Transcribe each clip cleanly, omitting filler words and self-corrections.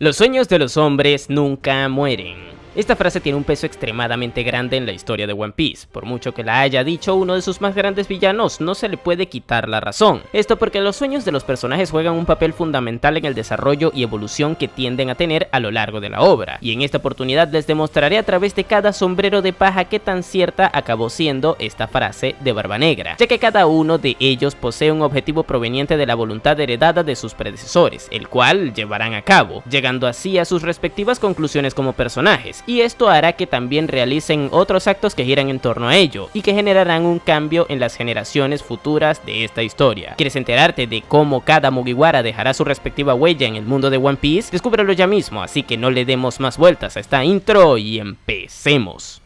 Los sueños de los hombres nunca mueren. Esta frase tiene un peso extremadamente grande en la historia de One Piece. Por mucho que la haya dicho uno de sus más grandes villanos, no se le puede quitar la razón. Esto porque los sueños de los personajes juegan un papel fundamental en el desarrollo y evolución que tienden a tener a lo largo de la obra. Y en esta oportunidad les demostraré a través de cada sombrero de paja qué tan cierta acabó siendo esta frase de Barba Negra, ya que cada uno de ellos posee un objetivo proveniente de la voluntad heredada de sus predecesores, el cual llevarán a cabo, llegando así a sus respectivas conclusiones como personajes. Y esto hará que también realicen otros actos que giran en torno a ello y que generarán un cambio en las generaciones futuras de esta historia. ¿Quieres enterarte de cómo cada Mugiwara dejará su respectiva huella en el mundo de One Piece? Descúbrelo ya mismo, así que no le demos más vueltas a esta intro y empecemos.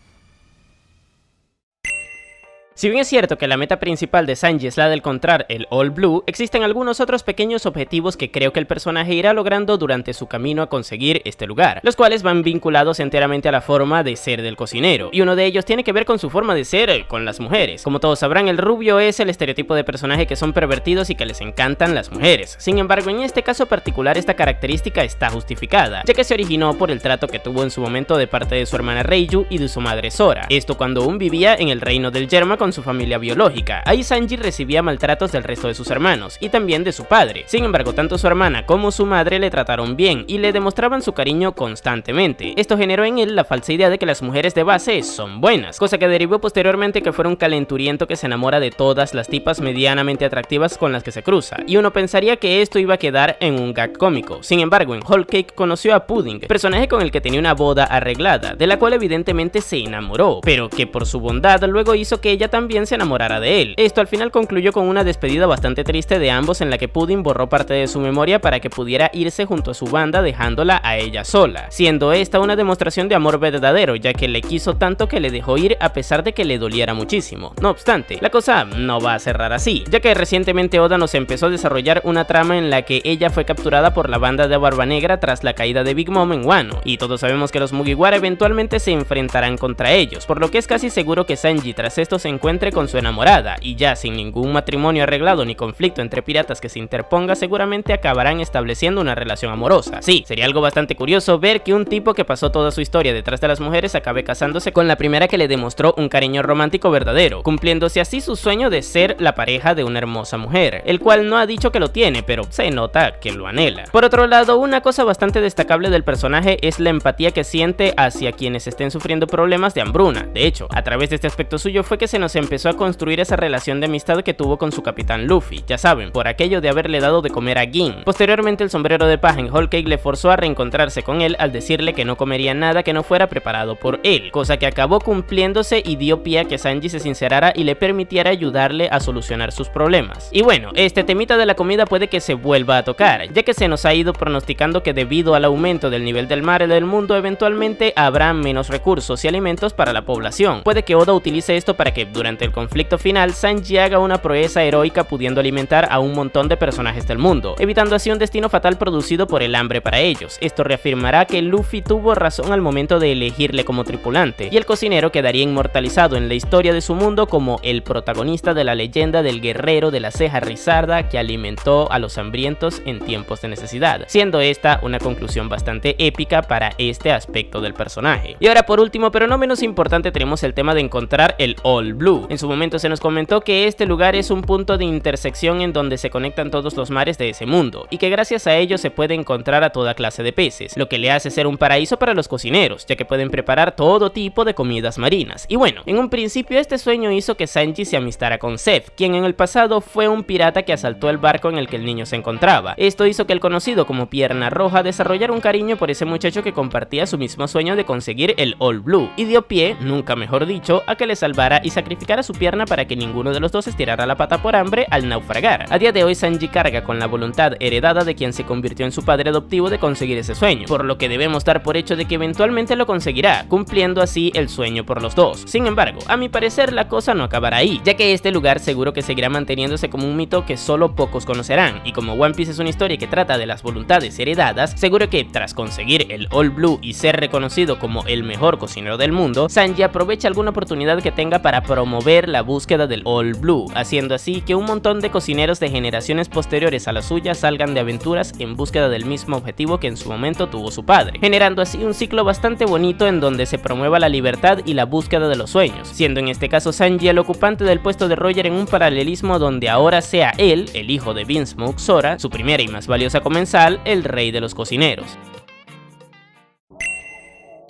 Si bien es cierto que la meta principal de Sanji es la de encontrar el All Blue, existen algunos otros pequeños objetivos que creo que el personaje irá logrando durante su camino a conseguir este lugar, los cuales van vinculados enteramente a la forma de ser del cocinero, y uno de ellos tiene que ver con su forma de ser con las mujeres. Como todos sabrán, el rubio es el estereotipo de personaje que son pervertidos y que les encantan las mujeres. Sin embargo, en este caso particular esta característica está justificada, ya que se originó por el trato que tuvo en su momento de parte de su hermana Reiju y de su madre Sora, esto cuando aún vivía en el reino del Yerma con su familia biológica. Ahí Sanji recibía maltratos del resto de sus hermanos y también de su padre. Sin embargo, tanto su hermana como su madre le trataron bien y le demostraban su cariño constantemente. Esto generó en él la falsa idea de que las mujeres de base son buenas, cosa que derivó posteriormente que fuera un calenturiento que se enamora de todas las tipas medianamente atractivas con las que se cruza, y uno pensaría que esto iba a quedar en un gag cómico. Sin embargo, en Whole Cake conoció a Pudding, personaje con el que tenía una boda arreglada, de la cual evidentemente se enamoró, pero que por su bondad luego hizo que ella también se enamorara de él. Esto al final concluyó con una despedida bastante triste de ambos, en la que Pudding borró parte de su memoria para que pudiera irse junto a su banda, dejándola a ella sola, siendo esta una demostración de amor verdadero, ya que le quiso tanto que le dejó ir a pesar de que le doliera muchísimo. No obstante, la cosa no va a cerrar así, ya que recientemente Oda nos empezó a desarrollar una trama en la que ella fue capturada por la banda de Barba Negra tras la caída de Big Mom en Wano, y todos sabemos que los Mugiwara eventualmente se enfrentarán contra ellos, por lo que es casi seguro que Sanji tras esto se encuentre con su enamorada, y ya sin ningún matrimonio arreglado ni conflicto entre piratas que se interponga, seguramente acabarán estableciendo una relación amorosa. Sí, sería algo bastante curioso ver que un tipo que pasó toda su historia detrás de las mujeres acabe casándose con la primera que le demostró un cariño romántico verdadero, cumpliéndose así su sueño de ser la pareja de una hermosa mujer, el cual no ha dicho que lo tiene, pero se nota que lo anhela. Por otro lado, una cosa bastante destacable del personaje es la empatía que siente hacia quienes estén sufriendo problemas de hambruna. De hecho, a través de este aspecto suyo fue que se nos empezó a construir esa relación de amistad que tuvo con su capitán Luffy, ya saben, por aquello de haberle dado de comer a Gin. Posteriormente, el sombrero de paja en Whole Cake le forzó a reencontrarse con él al decirle que no comería nada que no fuera preparado por él, cosa que acabó cumpliéndose y dio pie a que Sanji se sincerara y le permitiera ayudarle a solucionar sus problemas. Y bueno, este temita de la comida puede que se vuelva a tocar, ya que se nos ha ido pronosticando que debido al aumento del nivel del mar del mundo, eventualmente habrá menos recursos y alimentos para la población. Puede que Oda utilice esto para que durante el conflicto final Sanji haga una proeza heroica pudiendo alimentar a un montón de personajes del mundo, evitando así un destino fatal producido por el hambre para ellos. Esto reafirmará que Luffy tuvo razón al momento de elegirle como tripulante, y el cocinero quedaría inmortalizado en la historia de su mundo como el protagonista de la leyenda del guerrero de la ceja rizada que alimentó a los hambrientos en tiempos de necesidad, siendo esta una conclusión bastante épica para este aspecto del personaje. Y ahora, por último pero no menos importante, tenemos el tema de encontrar el All Blue. En su momento se nos comentó que este lugar es un punto de intersección en donde se conectan todos los mares de ese mundo, y que gracias a ello se puede encontrar a toda clase de peces, lo que le hace ser un paraíso para los cocineros, ya que pueden preparar todo tipo de comidas marinas. Y bueno, en un principio este sueño hizo que Sanji se amistara con Zeff, quien en el pasado fue un pirata que asaltó el barco en el que el niño se encontraba. Esto hizo que el conocido como Pierna Roja desarrollara un cariño por ese muchacho que compartía su mismo sueño de conseguir el All Blue, y dio pie, nunca mejor dicho, a que le salvara y sacrificara su pierna para que ninguno de los dos estirara la pata por hambre al naufragar. A día de hoy Sanji carga con la voluntad heredada de quien se convirtió en su padre adoptivo de conseguir ese sueño, por lo que debemos dar por hecho de que eventualmente lo conseguirá, cumpliendo así el sueño por los dos. Sin embargo, a mi parecer la cosa no acabará ahí, ya que este lugar seguro que seguirá manteniéndose como un mito que solo pocos conocerán, y como One Piece es una historia que trata de las voluntades heredadas, seguro que tras conseguir el All Blue y ser reconocido como el mejor cocinero del mundo, Sanji aprovecha alguna oportunidad que tenga para promover promover la búsqueda del All Blue, haciendo así que un montón de cocineros de generaciones posteriores a la suya salgan de aventuras en búsqueda del mismo objetivo que en su momento tuvo su padre, generando así un ciclo bastante bonito en donde se promueva la libertad y la búsqueda de los sueños, siendo en este caso Sanji el ocupante del puesto de Roger en un paralelismo donde ahora sea él, el hijo de Vinsmoke Sora, su primera y más valiosa comensal, el rey de los cocineros.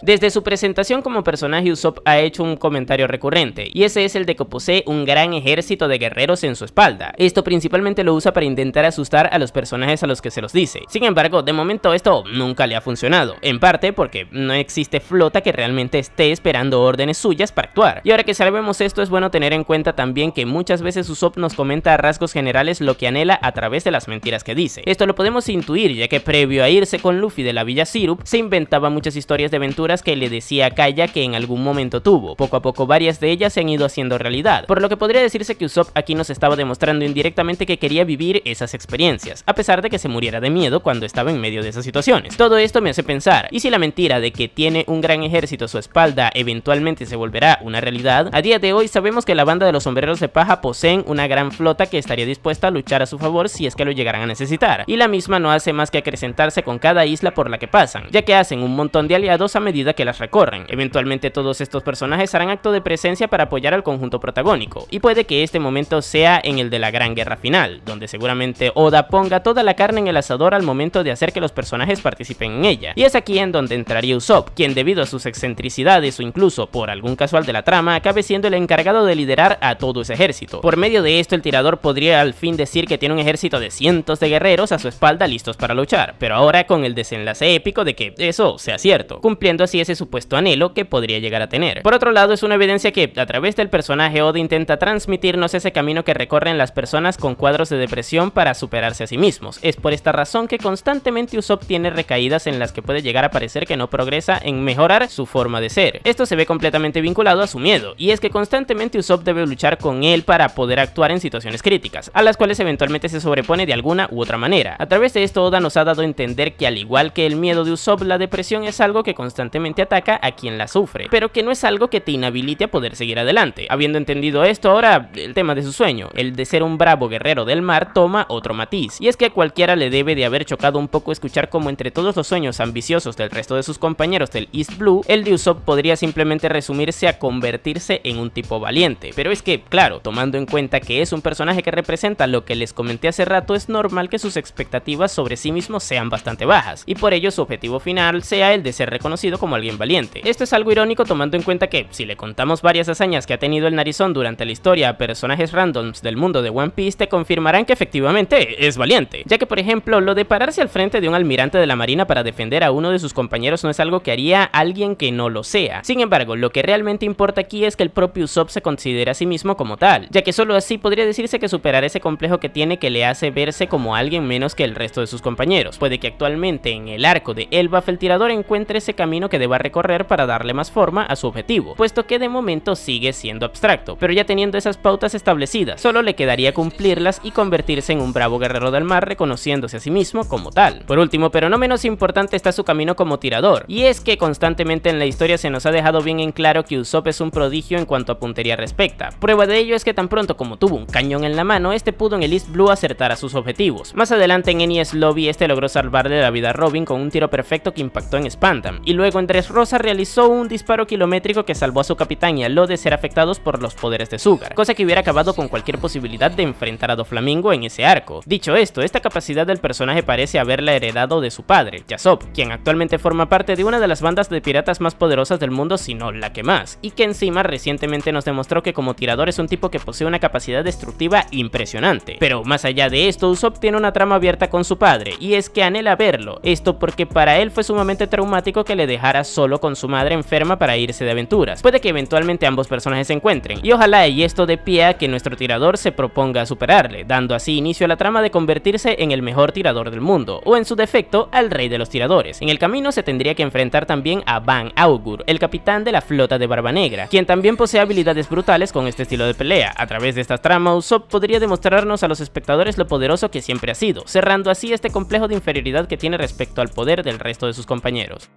Desde su presentación como personaje, Usopp ha hecho un comentario recurrente, y ese es el de que posee un gran ejército de guerreros en su espalda. Esto principalmente lo usa para intentar asustar a los personajes a los que se los dice. Sin embargo, de momento esto nunca le ha funcionado, en parte porque no existe flota que realmente esté esperando órdenes suyas para actuar. Y ahora que sabemos esto, es bueno tener en cuenta también que muchas veces Usopp nos comenta a rasgos generales lo que anhela a través de las mentiras que dice. Esto lo podemos intuir, ya que previo a irse con Luffy de la Villa Syrup, se inventaba muchas historias de aventuras que le decía a Kaya que en algún momento tuvo. Poco a poco varias de ellas se han ido haciendo realidad, por lo que podría decirse que Usopp aquí nos estaba demostrando indirectamente que quería vivir esas experiencias, a pesar de que se muriera de miedo cuando estaba en medio de esas situaciones. Todo esto me hace pensar, ¿y si la mentira de que tiene un gran ejército a su espalda eventualmente se volverá una realidad? A día de hoy sabemos que la banda de los sombreros de paja poseen una gran flota que estaría dispuesta a luchar a su favor si es que lo llegaran a necesitar, y la misma no hace más que acrecentarse con cada isla por la que pasan, ya que hacen un montón de aliados a medida que las recorren. Eventualmente todos estos personajes harán acto de presencia para apoyar al conjunto protagónico, y puede que este momento sea en el de la gran guerra final, donde seguramente Oda ponga toda la carne en el asador al momento de hacer que los personajes participen en ella, y es aquí en donde entraría Usopp, quien debido a sus excentricidades o incluso por algún casual de la trama, acabe siendo el encargado de liderar a todo ese ejército. Por medio de esto el tirador podría al fin decir que tiene un ejército de cientos de guerreros a su espalda listos para luchar, pero ahora con el desenlace épico de que eso sea cierto, cumpliendo así ese supuesto anhelo que podría llegar a tener. Por otro lado, es una evidencia que a través del personaje Oda intenta transmitirnos ese camino que recorren las personas con cuadros de depresión para superarse a sí mismos. Es por esta razón que constantemente Usopp tiene recaídas en las que puede llegar a parecer que no progresa en mejorar su forma de ser. Esto se ve completamente vinculado a su miedo, y es que constantemente Usopp debe luchar con él para poder actuar en situaciones críticas, a las cuales eventualmente se sobrepone de alguna u otra manera. A través de esto Oda nos ha dado a entender que al igual que el miedo de Usopp, la depresión es algo que constantemente ataca a quien la sufre, pero que no es algo que te inhabilite a poder seguir adelante. Habiendo entendido esto, ahora el tema de su sueño, el de ser un bravo guerrero del mar, toma otro matiz, y es que a cualquiera le debe de haber chocado un poco escuchar como entre todos los sueños ambiciosos del resto de sus compañeros del East Blue, el de Usopp podría simplemente resumirse a convertirse en un tipo valiente. Pero es que, claro, tomando en cuenta que es un personaje que representa lo que les comenté hace rato, es normal que sus expectativas sobre sí mismo sean bastante bajas, y por ello su objetivo final sea el de ser reconocido como alguien valiente. Esto es algo irónico tomando en cuenta que, si le contamos varias hazañas que ha tenido el narizón durante la historia a personajes randoms del mundo de One Piece, te confirmarán que efectivamente es valiente, ya que por ejemplo lo de pararse al frente de un almirante de la marina para defender a uno de sus compañeros no es algo que haría alguien que no lo sea. Sin embargo, lo que realmente importa aquí es que el propio Usopp se considera a sí mismo como tal, ya que solo así podría decirse que superar ese complejo que tiene que le hace verse como alguien menos que el resto de sus compañeros. Puede que actualmente en el arco de Elbaf el tirador encuentre ese camino que deba recorrer para darle más forma a su objetivo, puesto que de momento sigue siendo abstracto, pero ya teniendo esas pautas establecidas, solo le quedaría cumplirlas y convertirse en un bravo guerrero del mar, reconociéndose a sí mismo como tal. Por último, pero no menos importante, está su camino como tirador, y es que constantemente en la historia se nos ha dejado bien en claro que Usopp es un prodigio en cuanto a puntería respecta. Prueba de ello es que tan pronto como tuvo un cañón en la mano, este pudo en el East Blue acertar a sus objetivos. Más adelante en Enies Lobby este logró salvarle la vida a Robin con un tiro perfecto que impactó en Spandam, y luego en Dressrosa realizó un disparo kilométrico que salvó a su capitán y a Lo de ser afectados por los poderes de Sugar, cosa que hubiera acabado con cualquier posibilidad de enfrentar a Doflamingo en ese arco. Dicho esto, esta capacidad del personaje parece haberla heredado de su padre, Yasopp, quien actualmente forma parte de una de las bandas de piratas más poderosas del mundo, si no la que más, y que encima recientemente nos demostró que como tirador es un tipo que posee una capacidad destructiva impresionante. Pero más allá de esto, Usopp tiene una trama abierta con su padre, y es que anhela verlo, esto porque para él fue sumamente traumático que le dejara solo con su madre enferma para irse de aventuras. Puede que eventualmente ambos personajes se encuentren, y ojalá y esto dé pie a que nuestro tirador se proponga a superarle, dando así inicio a la trama de convertirse en el mejor tirador del mundo, o en su defecto, al rey de los tiradores. En el camino se tendría que enfrentar también a Van Augur, el capitán de la flota de Barba Negra, quien también posee habilidades brutales con este estilo de pelea. A través de esta trama, Usopp podría demostrarnos a los espectadores lo poderoso que siempre ha sido, cerrando así este complejo de inferioridad que tiene respecto al poder del resto de sus compañeros.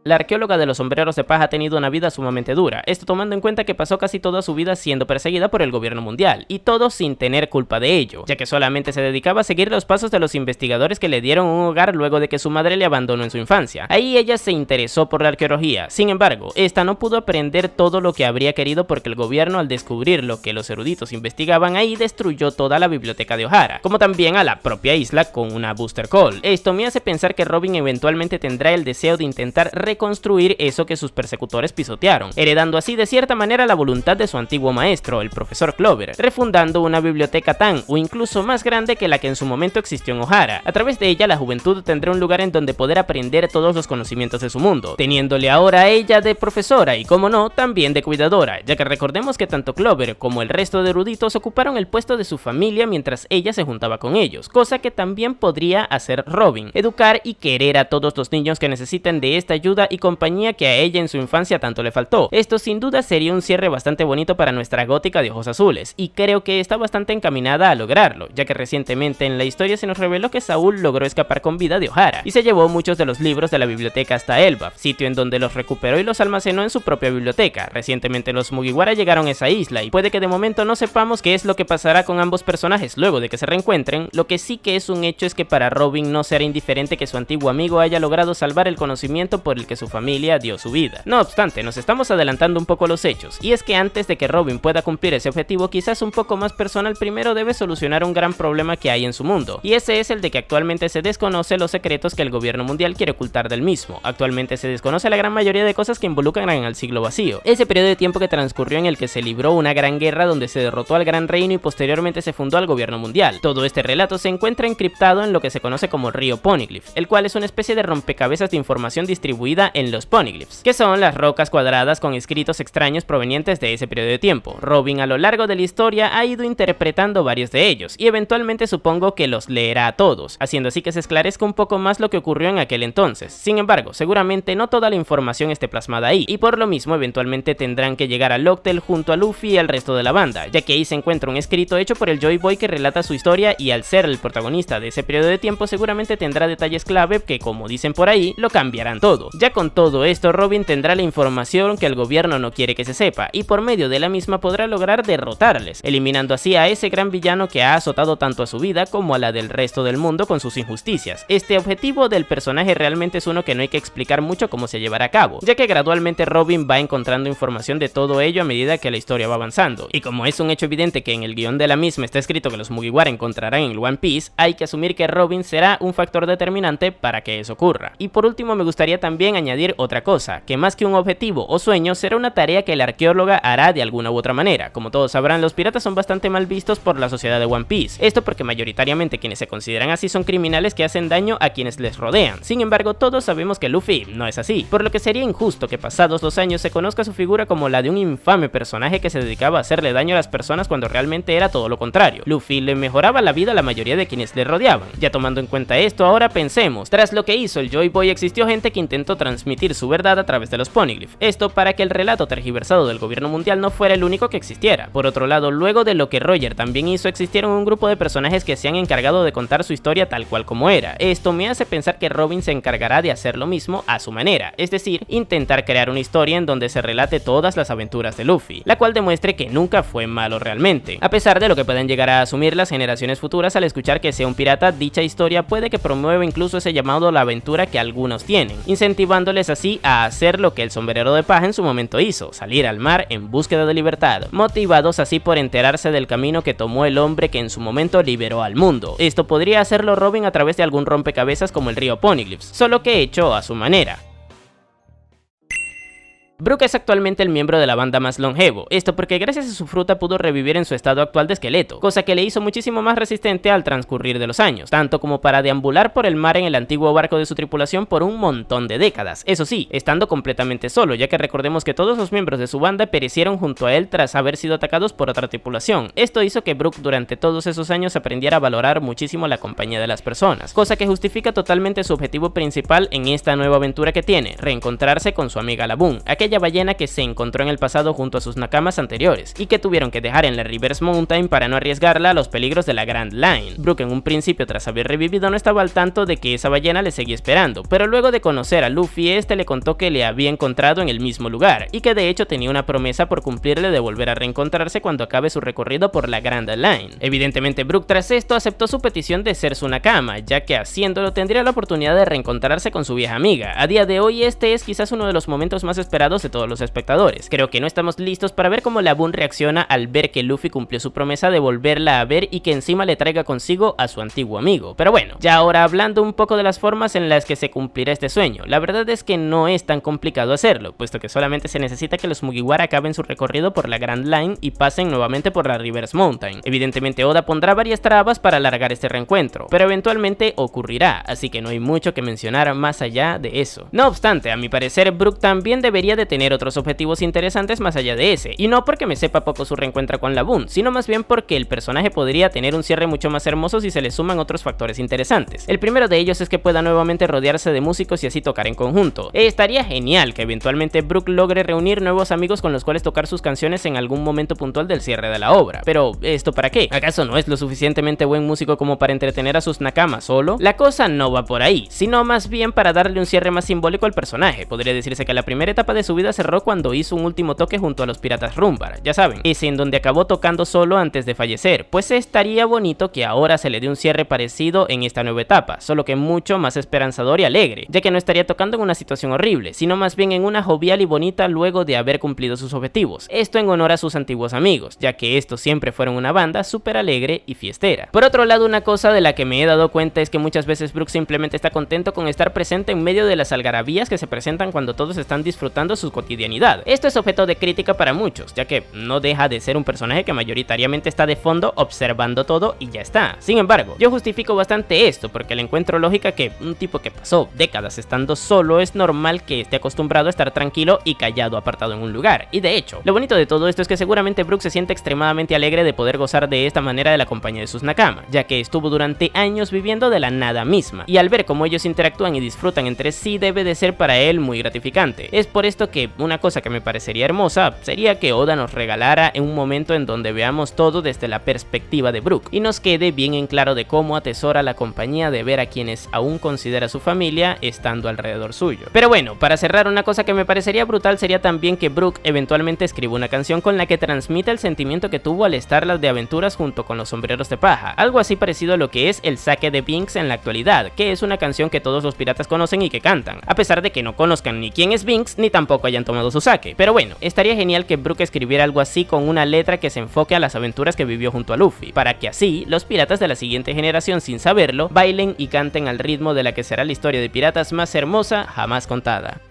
la arqueóloga de los sombreros de paja ha tenido una vida sumamente dura, esto tomando en cuenta que pasó casi toda su vida siendo perseguida por el gobierno mundial, y todo sin tener culpa de ello, ya que solamente se dedicaba a seguir los pasos de los investigadores que le dieron un hogar luego de que su madre le abandonó en su infancia. Ahí ella se interesó por la arqueología, sin embargo, esta no pudo aprender todo lo que habría querido porque el gobierno, al descubrir lo que los eruditos investigaban ahí, destruyó toda la biblioteca de O'Hara, como también a la propia isla con una Booster Call. Esto me hace pensar que Robin eventualmente tendrá el deseo de intentar reconstruir eso que sus persecutores pisotearon, heredando así de cierta manera la voluntad de su antiguo maestro, el profesor Clover, refundando una biblioteca tan o incluso más grande que la que en su momento existió en O'Hara. A través de ella la juventud tendrá un lugar en donde poder aprender todos los conocimientos de su mundo, teniéndole ahora a ella de profesora y, como no, también de cuidadora, ya que recordemos que tanto Clover como el resto de eruditos ocuparon el puesto de su familia mientras ella se juntaba con ellos, cosa que también podría hacer Robin, educar y querer a todos los niños que necesiten de esta ayuda y compañía que a ella en su infancia tanto le faltó. Esto sin duda sería un cierre bastante bonito para nuestra gótica de ojos azules, y creo que está bastante encaminada a lograrlo, ya que recientemente en la historia se nos reveló que Saúl logró escapar con vida de O'Hara, y se llevó muchos de los libros de la biblioteca hasta Elbaf, sitio en donde los recuperó y los almacenó en su propia biblioteca. Recientemente los Mugiwara llegaron a esa isla, y puede que de momento no sepamos qué es lo que pasará con ambos personajes luego de que se reencuentren. Lo que sí que es un hecho es que para Robin no será indiferente que su antiguo amigo haya logrado salvar el conocimiento por el que su familia dio su vida. No obstante, nos estamos adelantando un poco a los hechos, y es que antes de que Robin pueda cumplir ese objetivo quizás un poco más personal, primero debe solucionar un gran problema que hay en su mundo, y ese es el de que actualmente se desconoce los secretos que el gobierno mundial quiere ocultar del mismo. Actualmente se desconoce la gran mayoría de cosas que involucran al siglo vacío, ese periodo de tiempo que transcurrió en el que se libró una gran guerra donde se derrotó al gran reino y posteriormente se fundó al gobierno mundial. Todo este relato se encuentra encriptado en lo que se conoce como río Poneglyph, el cual es una especie de rompecabezas de información distribuida en los Poneglyphs, que son las rocas cuadradas con escritos extraños provenientes de ese periodo de tiempo. Robin a lo largo de la historia ha ido interpretando varios de ellos, y eventualmente supongo que los leerá a todos, haciendo así que se esclarezca un poco más lo que ocurrió en aquel entonces. Sin embargo, seguramente no toda la información esté plasmada ahí, y por lo mismo eventualmente tendrán que llegar a Locktail junto a Luffy y al resto de la banda, ya que ahí se encuentra un escrito hecho por el Joy Boy que relata su historia, y al ser el protagonista de ese periodo de tiempo seguramente tendrá detalles clave que, como dicen por ahí, lo cambiarán todo. Ya con todo esto, Robin tendrá la información que el gobierno no quiere que se sepa, y por medio de la misma podrá lograr derrotarles, eliminando así a ese gran villano que ha azotado tanto a su vida como a la del resto del mundo con sus injusticias. Este objetivo del personaje realmente es uno que no hay que explicar mucho cómo se llevará a cabo, ya que gradualmente Robin va encontrando información de todo ello a medida que la historia va avanzando, y como es un hecho evidente que en el guión de la misma está escrito que los Mugiwara encontrarán en el One Piece, hay que asumir que Robin será un factor determinante para que eso ocurra. Y por último me gustaría también añadir otra cosa, que más que un objetivo o sueño será una tarea que la arqueóloga hará de alguna u otra manera. Como todos sabrán, los piratas son bastante mal vistos por la sociedad de One Piece, esto porque mayoritariamente quienes se consideran así son criminales que hacen daño a quienes les rodean. Sin embargo, todos sabemos que Luffy no es así, por lo que sería injusto que pasados 2 años se conozca su figura como la de un infame personaje que se dedicaba a hacerle daño a las personas cuando realmente era todo lo contrario. Luffy le mejoraba la vida a la mayoría de quienes le rodeaban. Ya tomando en cuenta esto, ahora pensemos, tras lo que hizo el Joy Boy existió gente que intentó transmitir su verdad a través de los Poneglyph, esto para que el relato tergiversado del gobierno mundial no fuera el único que existiera. Por otro lado, luego de lo que Roger también hizo, existieron un grupo de personajes que se han encargado de contar su historia tal cual como era. Esto me hace pensar que Robin se encargará de hacer lo mismo a su manera, es decir, intentar crear una historia en donde se relate todas las aventuras de Luffy, la cual demuestre que nunca fue malo realmente. A pesar de lo que puedan llegar a asumir las generaciones futuras al escuchar que sea un pirata, dicha historia puede que promueva incluso ese llamado a la aventura que algunos tienen, incentivándoles así a hacer lo que el sombrero de paja en su momento hizo, salir al mar en búsqueda de libertad, motivados así por enterarse del camino que tomó el hombre que en su momento liberó al mundo. Esto podría hacerlo Robin a través de algún rompecabezas como el río Poneglyph, solo que hecho a su manera. Brook es actualmente el miembro de la banda más longevo, esto porque gracias a su fruta pudo revivir en su estado actual de esqueleto, cosa que le hizo muchísimo más resistente al transcurrir de los años, tanto como para deambular por el mar en el antiguo barco de su tripulación por un montón de décadas, eso sí, estando completamente solo, ya que recordemos que todos los miembros de su banda perecieron junto a él tras haber sido atacados por otra tripulación. Esto hizo que Brook durante todos esos años aprendiera a valorar muchísimo la compañía de las personas, cosa que justifica totalmente su objetivo principal en esta nueva aventura que tiene, reencontrarse con su amiga Laboon, aquella aquella ballena que se encontró en el pasado junto a sus nakamas anteriores y que tuvieron que dejar en la Reverse Mountain para no arriesgarla a los peligros de la Grand Line. Brook en un principio, tras haber revivido, no estaba al tanto de que esa ballena le seguía esperando, pero luego de conocer a Luffy, este le contó que le había encontrado en el mismo lugar y que de hecho tenía una promesa por cumplirle de volver a reencontrarse cuando acabe su recorrido por la Grand Line. Evidentemente Brook tras esto aceptó su petición de ser su nakama, ya que haciéndolo tendría la oportunidad de reencontrarse con su vieja amiga. A día de hoy este es quizás uno de los momentos más esperados de todos los espectadores. Creo que no estamos listos para ver cómo la Boon reacciona al ver que Luffy cumplió su promesa de volverla a ver y que encima le traiga consigo a su antiguo amigo. Pero bueno, ya ahora hablando un poco de las formas en las que se cumplirá este sueño, la verdad es que no es tan complicado hacerlo, puesto que solamente se necesita que los Mugiwara acaben su recorrido por la Grand Line y pasen nuevamente por la Reverse Mountain. Evidentemente Oda pondrá varias trabas para alargar este reencuentro, pero eventualmente ocurrirá, así que no hay mucho que mencionar más allá de eso. No obstante, a mi parecer Brook también debería de tener otros objetivos interesantes más allá de ese, y no porque me sepa poco su reencuentro con la Boon, sino más bien porque el personaje podría tener un cierre mucho más hermoso si se le suman otros factores interesantes. El primero de ellos es que pueda nuevamente rodearse de músicos y así tocar en conjunto. Estaría genial que eventualmente Brook logre reunir nuevos amigos con los cuales tocar sus canciones en algún momento puntual del cierre de la obra. Pero, ¿esto para qué? ¿Acaso no es lo suficientemente buen músico como para entretener a sus nakamas solo? La cosa no va por ahí, sino más bien para darle un cierre más simbólico al personaje. Podría decirse que la primera etapa de su vida cerró cuando hizo un último toque junto a los piratas Rumbar, ya saben, ese en donde acabó tocando solo antes de fallecer. Pues estaría bonito que ahora se le dé un cierre parecido en esta nueva etapa, solo que mucho más esperanzador y alegre, ya que no estaría tocando en una situación horrible, sino más bien en una jovial y bonita luego de haber cumplido sus objetivos. Esto en honor a sus antiguos amigos, ya que estos siempre fueron una banda súper alegre y fiestera. Por otro lado, una cosa de la que me he dado cuenta es que muchas veces Brook simplemente está contento con estar presente en medio de las algarabías que se presentan cuando todos están disfrutando su cotidianidad. Esto es objeto de crítica para muchos, ya que no deja de ser un personaje que mayoritariamente está de fondo observando todo y ya está. Sin embargo, yo justifico bastante esto porque le encuentro lógica que un tipo que pasó décadas estando solo es normal que esté acostumbrado a estar tranquilo y callado apartado en un lugar. Y de hecho, lo bonito de todo esto es que seguramente Brook se siente extremadamente alegre de poder gozar de esta manera de la compañía de sus nakama, ya que estuvo durante años viviendo de la nada misma, y al ver cómo ellos interactúan y disfrutan entre sí debe de ser para él muy gratificante. Es por esto que una cosa que me parecería hermosa sería que Oda nos regalara en un momento en donde veamos todo desde la perspectiva de Brook y nos quede bien en claro de cómo atesora la compañía de ver a quienes aún considera su familia estando alrededor suyo. Pero bueno, para cerrar, una cosa que me parecería brutal sería también que Brook eventualmente escriba una canción con la que transmita el sentimiento que tuvo al estar las de aventuras junto con los sombreros de paja, algo así parecido a lo que es el saque de Binks en la actualidad, que es una canción que todos los piratas conocen y que cantan, a pesar de que no conozcan ni quién es Binks ni tampoco hayan tomado su saque. Pero bueno, estaría genial que Brook escribiera algo así con una letra que se enfoque a las aventuras que vivió junto a Luffy, para que así los piratas de la siguiente generación, sin saberlo, bailen y canten al ritmo de la que será la historia de piratas más hermosa jamás contada.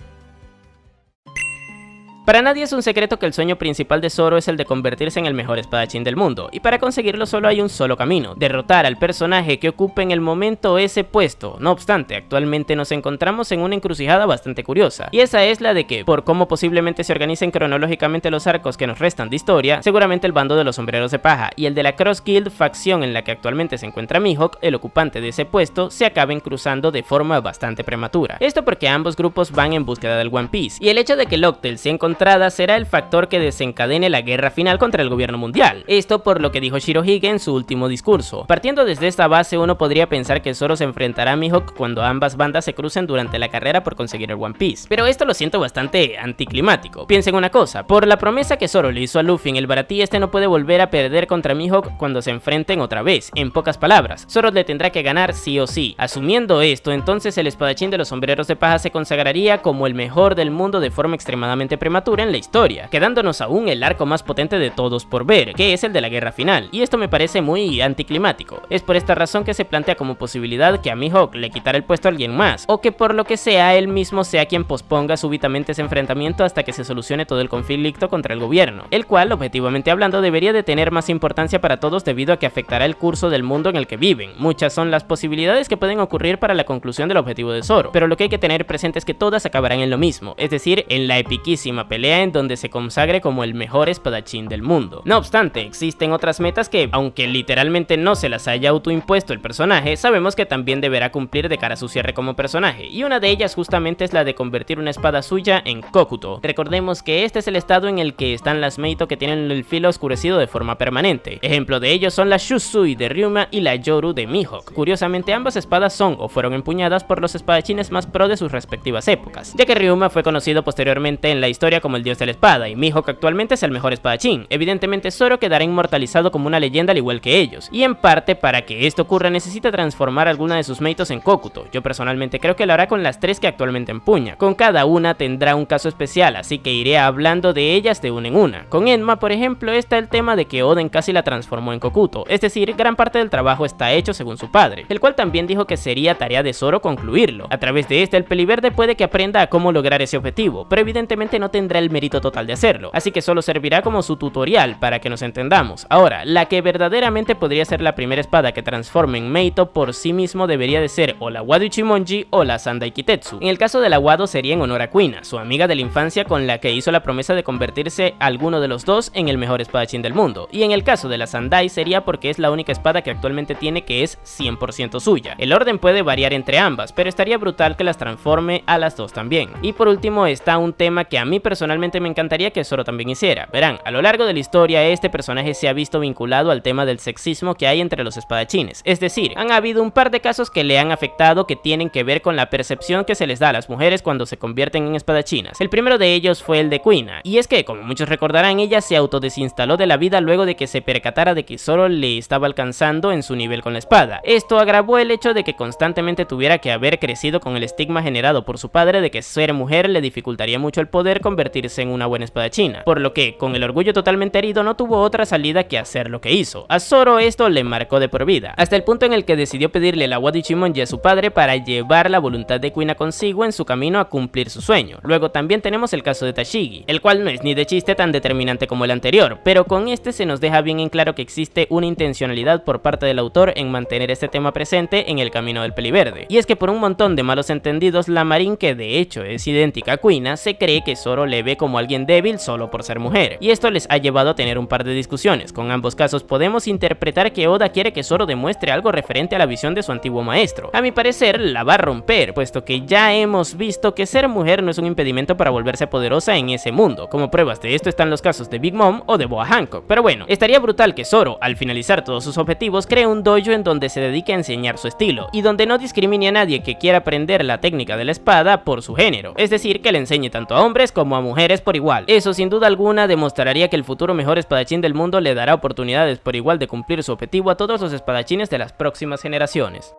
Para nadie es un secreto que el sueño principal de Zoro es el de convertirse en el mejor espadachín del mundo, y para conseguirlo solo hay un solo camino: derrotar al personaje que ocupe en el momento ese puesto. No obstante, actualmente nos encontramos en una encrucijada bastante curiosa, y esa es la de que, por cómo posiblemente se organicen cronológicamente los arcos que nos restan de historia, seguramente el bando de los sombreros de paja y el de la Cross Guild, facción en la que actualmente se encuentra Mihawk, el ocupante de ese puesto, se acaben cruzando de forma bastante prematura. Esto porque ambos grupos van en búsqueda del One Piece, y el hecho de que Locktail sea encontrada será el factor que desencadene la guerra final contra el gobierno mundial. Esto por lo que dijo Shirohige en su último discurso. Partiendo desde esta base, uno podría pensar que Zoro se enfrentará a Mihawk cuando ambas bandas se crucen durante la carrera por conseguir el One Piece, pero esto lo siento bastante anticlimático. Piensen una cosa: por la promesa que Zoro le hizo a Luffy en el Baratie, este no puede volver a perder contra Mihawk cuando se enfrenten otra vez. En pocas palabras, Zoro le tendrá que ganar sí o sí. Asumiendo esto, entonces el espadachín de los sombreros de paja se consagraría como el mejor del mundo de forma extremadamente prematura en la historia, quedándonos aún el arco más potente de todos por ver, que es el de la guerra final, y esto me parece muy anticlimático. Es por esta razón que se plantea como posibilidad que a Mihawk le quitara el puesto a alguien más, o que por lo que sea él mismo sea quien posponga súbitamente ese enfrentamiento hasta que se solucione todo el conflicto contra el gobierno, el cual, objetivamente hablando, debería de tener más importancia para todos debido a que afectará el curso del mundo en el que viven. Muchas son las posibilidades que pueden ocurrir para la conclusión del objetivo de Zoro, pero lo que hay que tener presente es que todas acabarán en lo mismo, es decir, en la epiquísima pelea pelea en donde se consagre como el mejor espadachín del mundo. No obstante, existen otras metas que, aunque literalmente no se las haya autoimpuesto el personaje, sabemos que también deberá cumplir de cara a su cierre como personaje, y una de ellas justamente es la de convertir una espada suya en Kokuto. Recordemos que este es el estado en el que están las Meito que tienen el filo oscurecido de forma permanente. Ejemplo de ellos son la Shusui de Ryuma y la Yoru de Mihawk. Curiosamente, ambas espadas son o fueron empuñadas por los espadachines más pro de sus respectivas épocas, ya que Ryuma fue conocido posteriormente en la historia como el dios de la espada y Mihawk actualmente es el mejor espadachín. Evidentemente Zoro quedará inmortalizado como una leyenda al igual que ellos, y en parte para que esto ocurra necesita transformar alguna de sus Meitos en Kokuto. Yo personalmente creo que lo hará con las 3 que actualmente empuña. Con cada una tendrá un caso especial, así que iré hablando de ellas de una en una. Con Enma, por ejemplo, está el tema de que Oden casi la transformó en Kokuto, es decir, gran parte del trabajo está hecho según su padre, el cual también dijo que sería tarea de Zoro concluirlo. A través de este, el peliverde puede que aprenda a cómo lograr ese objetivo, pero evidentemente no tendrá el mérito total de hacerlo, así que solo servirá como su tutorial para que nos entendamos. Ahora, la que verdaderamente podría ser la primera espada que transforme en Meito por sí mismo debería de ser o la Wado Ichimonji o la Sandai Kitetsu. En el caso de la Wado sería en honor a Kuina, su amiga de la infancia con la que hizo la promesa de convertirse alguno de los dos en el mejor espadachín del mundo, y en el caso de la Sandai sería porque es la única espada que actualmente tiene que es 100% suya. El orden puede variar entre ambas, pero estaría brutal que las transforme a las dos también. Y por último está un tema que a mí personalmente me encantaría que Zoro también hiciera. Verán, a lo largo de la historia este personaje se ha visto vinculado al tema del sexismo que hay entre los espadachines, es decir, han habido un par de casos que le han afectado que tienen que ver con la percepción que se les da a las mujeres cuando se convierten en espadachinas. El primero de ellos fue el de Kuina, y es que, como muchos recordarán, ella se autodesinstaló de la vida luego de que se percatara de que Zoro le estaba alcanzando en su nivel con la espada. Esto agravó el hecho de que constantemente tuviera que haber crecido con el estigma generado por su padre de que ser mujer le dificultaría mucho el poder convertirse en una buena espadachina, por lo que, con el orgullo totalmente herido, no tuvo otra salida que hacer lo que hizo. A Zoro esto le marcó de por vida, hasta el punto en el que decidió pedirle la Wado Ichimonji a su padre para llevar la voluntad de Kuina consigo en su camino a cumplir su sueño. Luego también tenemos el caso de Tashigi, el cual no es ni de chiste tan determinante como el anterior, pero con este se nos deja bien en claro que existe una intencionalidad por parte del autor en mantener este tema presente en el camino del peliverde, y es que por un montón de malos entendidos, la Marin, que de hecho es idéntica a Kuina, se cree que Zoro le ve como alguien débil solo por ser mujer, y esto les ha llevado a tener un par de discusiones. Con ambos casos podemos interpretar que Oda quiere que Zoro demuestre algo referente a la visión de su antiguo maestro. A mi parecer la va a romper, puesto que ya hemos visto que ser mujer no es un impedimento para volverse poderosa en ese mundo. Como pruebas de esto están los casos de Big Mom o de Boa Hancock. Pero bueno, estaría brutal que Zoro, al finalizar todos sus objetivos, cree un dojo en donde se dedique a enseñar su estilo, y donde no discrimine a nadie que quiera aprender la técnica de la espada por su género, es decir, que le enseñe tanto a hombres como a mujeres por igual. Eso sin duda alguna demostraría que el futuro mejor espadachín del mundo le dará oportunidades por igual de cumplir su objetivo a todos los espadachines de las próximas generaciones.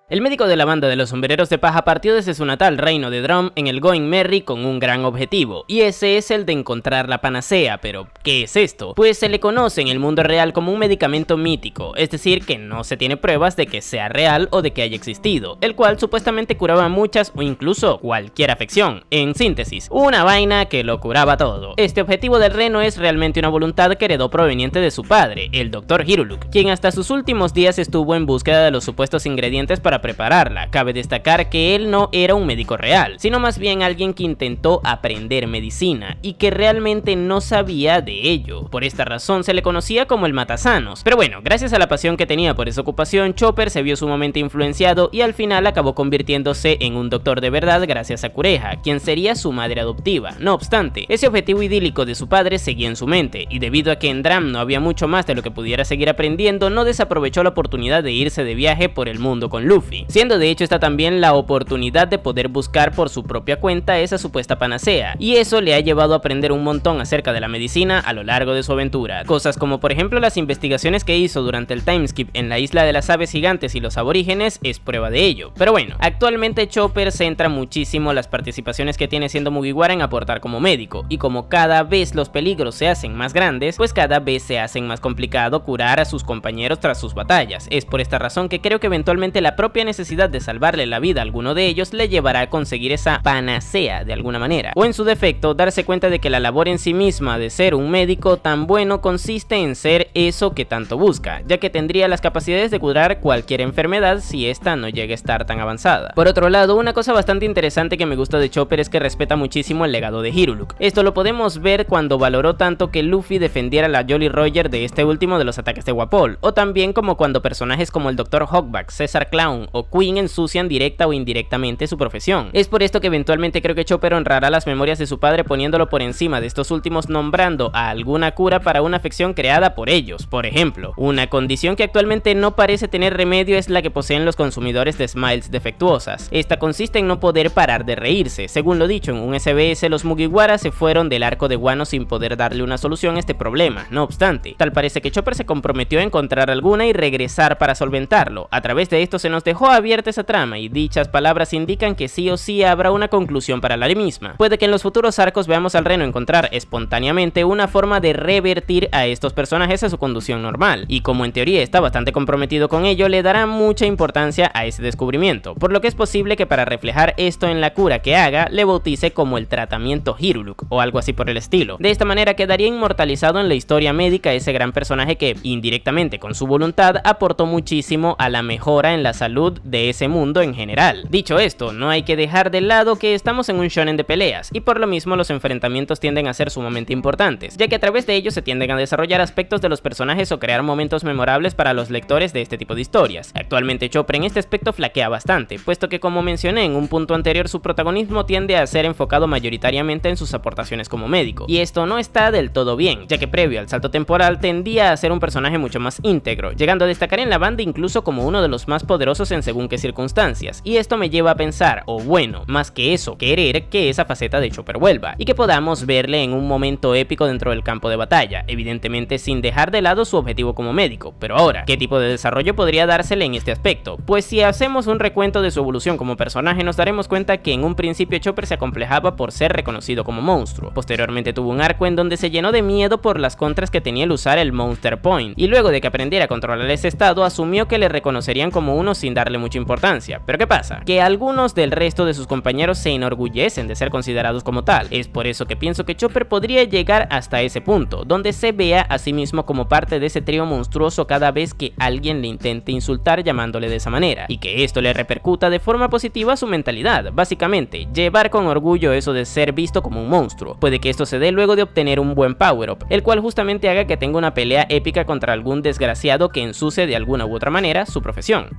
El médico de la banda de los sombreros de paja partió desde su natal reino de Drum en el Going Merry con un gran objetivo, y ese es el de encontrar la panacea. Pero, ¿qué es esto? Pues se le conoce en el mundo real como un medicamento mítico, es decir, que no se tiene pruebas de que sea real o de que haya existido, el cual supuestamente curaba muchas o incluso cualquier afección. En síntesis, una vaina que lo curaba todo. Este objetivo del reno es realmente una voluntad que heredó proveniente de su padre, el Dr. Hiruluk, quien hasta sus últimos días estuvo en búsqueda de los supuestos ingredientes para prepararla. Cabe destacar que él no era un médico real, sino más bien alguien que intentó aprender medicina y que realmente no sabía de ello. Por esta razón se le conocía como el matasanos. Pero bueno, gracias a la pasión que tenía por esa ocupación, Chopper se vio sumamente influenciado y al final acabó convirtiéndose en un doctor de verdad gracias a Kureha, quien sería su madre adoptiva. No obstante, ese objetivo idílico de su padre seguía en su mente, y debido a que en Drum no había mucho más de lo que pudiera seguir aprendiendo, no desaprovechó la oportunidad de irse de viaje por el mundo con Luffy, siendo de hecho esta también la oportunidad de poder buscar por su propia cuenta esa supuesta panacea, y eso le ha llevado a aprender un montón acerca de la medicina a lo largo de su aventura. Cosas como por ejemplo las investigaciones que hizo durante el timeskip en la isla de las aves gigantes y los aborígenes es prueba de ello. Pero bueno, actualmente Chopper centra muchísimo las participaciones que tiene siendo Mugiwara en aportar como médico, y como cada vez los peligros se hacen más grandes, pues cada vez se hacen más complicado curar a sus compañeros tras sus batallas. Es por esta razón que creo que eventualmente la propia propia necesidad de salvarle la vida a alguno de ellos le llevará a conseguir esa panacea de alguna manera, o en su defecto darse cuenta de que la labor en sí misma de ser un médico tan bueno consiste en ser eso que tanto busca, ya que tendría las capacidades de curar cualquier enfermedad si esta no llega a estar tan avanzada. Por otro lado, una cosa bastante interesante que me gusta de Chopper es que respeta muchísimo el legado de Hiruluk. Esto lo podemos ver cuando valoró tanto que Luffy defendiera a la Jolly Roger de este último de los ataques de Wapol, o también como cuando personajes como el Dr. Hawkback, César Clown o Queen ensucian directa o indirectamente su profesión. Es por esto que eventualmente creo que Chopper honrará las memorias de su padre poniéndolo por encima de estos últimos, nombrando a alguna cura para una afección creada por ellos. Por ejemplo, una condición que actualmente no parece tener remedio es la que poseen los consumidores de Smiles defectuosas. Esta consiste en no poder parar de reírse. Según lo dicho en un SBS, los Mugiwara se fueron del arco de Wano sin poder darle una solución a este problema. No obstante, tal parece que Chopper se comprometió a encontrar alguna y regresar para solventarlo. A través de esto se nos dejó abierta esa trama y dichas palabras indican que sí o sí habrá una conclusión para la misma. Puede que en los futuros arcos veamos al Reno encontrar espontáneamente una forma de revertir a estos personajes a su conducción normal, y como en teoría está bastante comprometido con ello, le dará mucha importancia a ese descubrimiento, por lo que es posible que para reflejar esto en la cura que haga, le bautice como el tratamiento Hiruluk o algo así por el estilo. De esta manera quedaría inmortalizado en la historia médica ese gran personaje que, indirectamente con su voluntad, aportó muchísimo a la mejora en la salud de ese mundo en general. Dicho esto, no hay que dejar de lado que estamos en un shonen de peleas, y por lo mismo los enfrentamientos tienden a ser sumamente importantes, ya que a través de ellos se tienden a desarrollar aspectos de los personajes o crear momentos memorables para los lectores de este tipo de historias. Actualmente Chopper en este aspecto flaquea bastante, puesto que como mencioné en un punto anterior, su protagonismo tiende a ser enfocado mayoritariamente en sus aportaciones como médico, y esto no está del todo bien, ya que previo al salto temporal tendía a ser un personaje mucho más íntegro, llegando a destacar en la banda incluso como uno de los más poderosos en según qué circunstancias, y esto me lleva a pensar, o bueno, más que eso, querer que esa faceta de Chopper vuelva, y que podamos verle en un momento épico dentro del campo de batalla, evidentemente sin dejar de lado su objetivo como médico. Pero ahora, ¿qué tipo de desarrollo podría dársele en este aspecto? Pues si hacemos un recuento de su evolución como personaje, nos daremos cuenta que en un principio Chopper se acomplejaba por ser reconocido como monstruo. Posteriormente tuvo un arco en donde se llenó de miedo por las contras que tenía el usar el Monster Point, y luego de que aprendiera a controlar ese estado, asumió que le reconocerían como uno sin darle mucha importancia. Pero ¿qué pasa? Que algunos del resto de sus compañeros se enorgullecen de ser considerados como tal. Es por eso que pienso que Chopper podría llegar hasta ese punto, donde se vea a sí mismo como parte de ese trío monstruoso cada vez que alguien le intente insultar llamándole de esa manera, y que esto le repercuta de forma positiva a su mentalidad. Básicamente, llevar con orgullo eso de ser visto como un monstruo. Puede que esto se dé luego de obtener un buen power-up, el cual justamente haga que tenga una pelea épica contra algún desgraciado que ensucie de alguna u otra manera su profesión.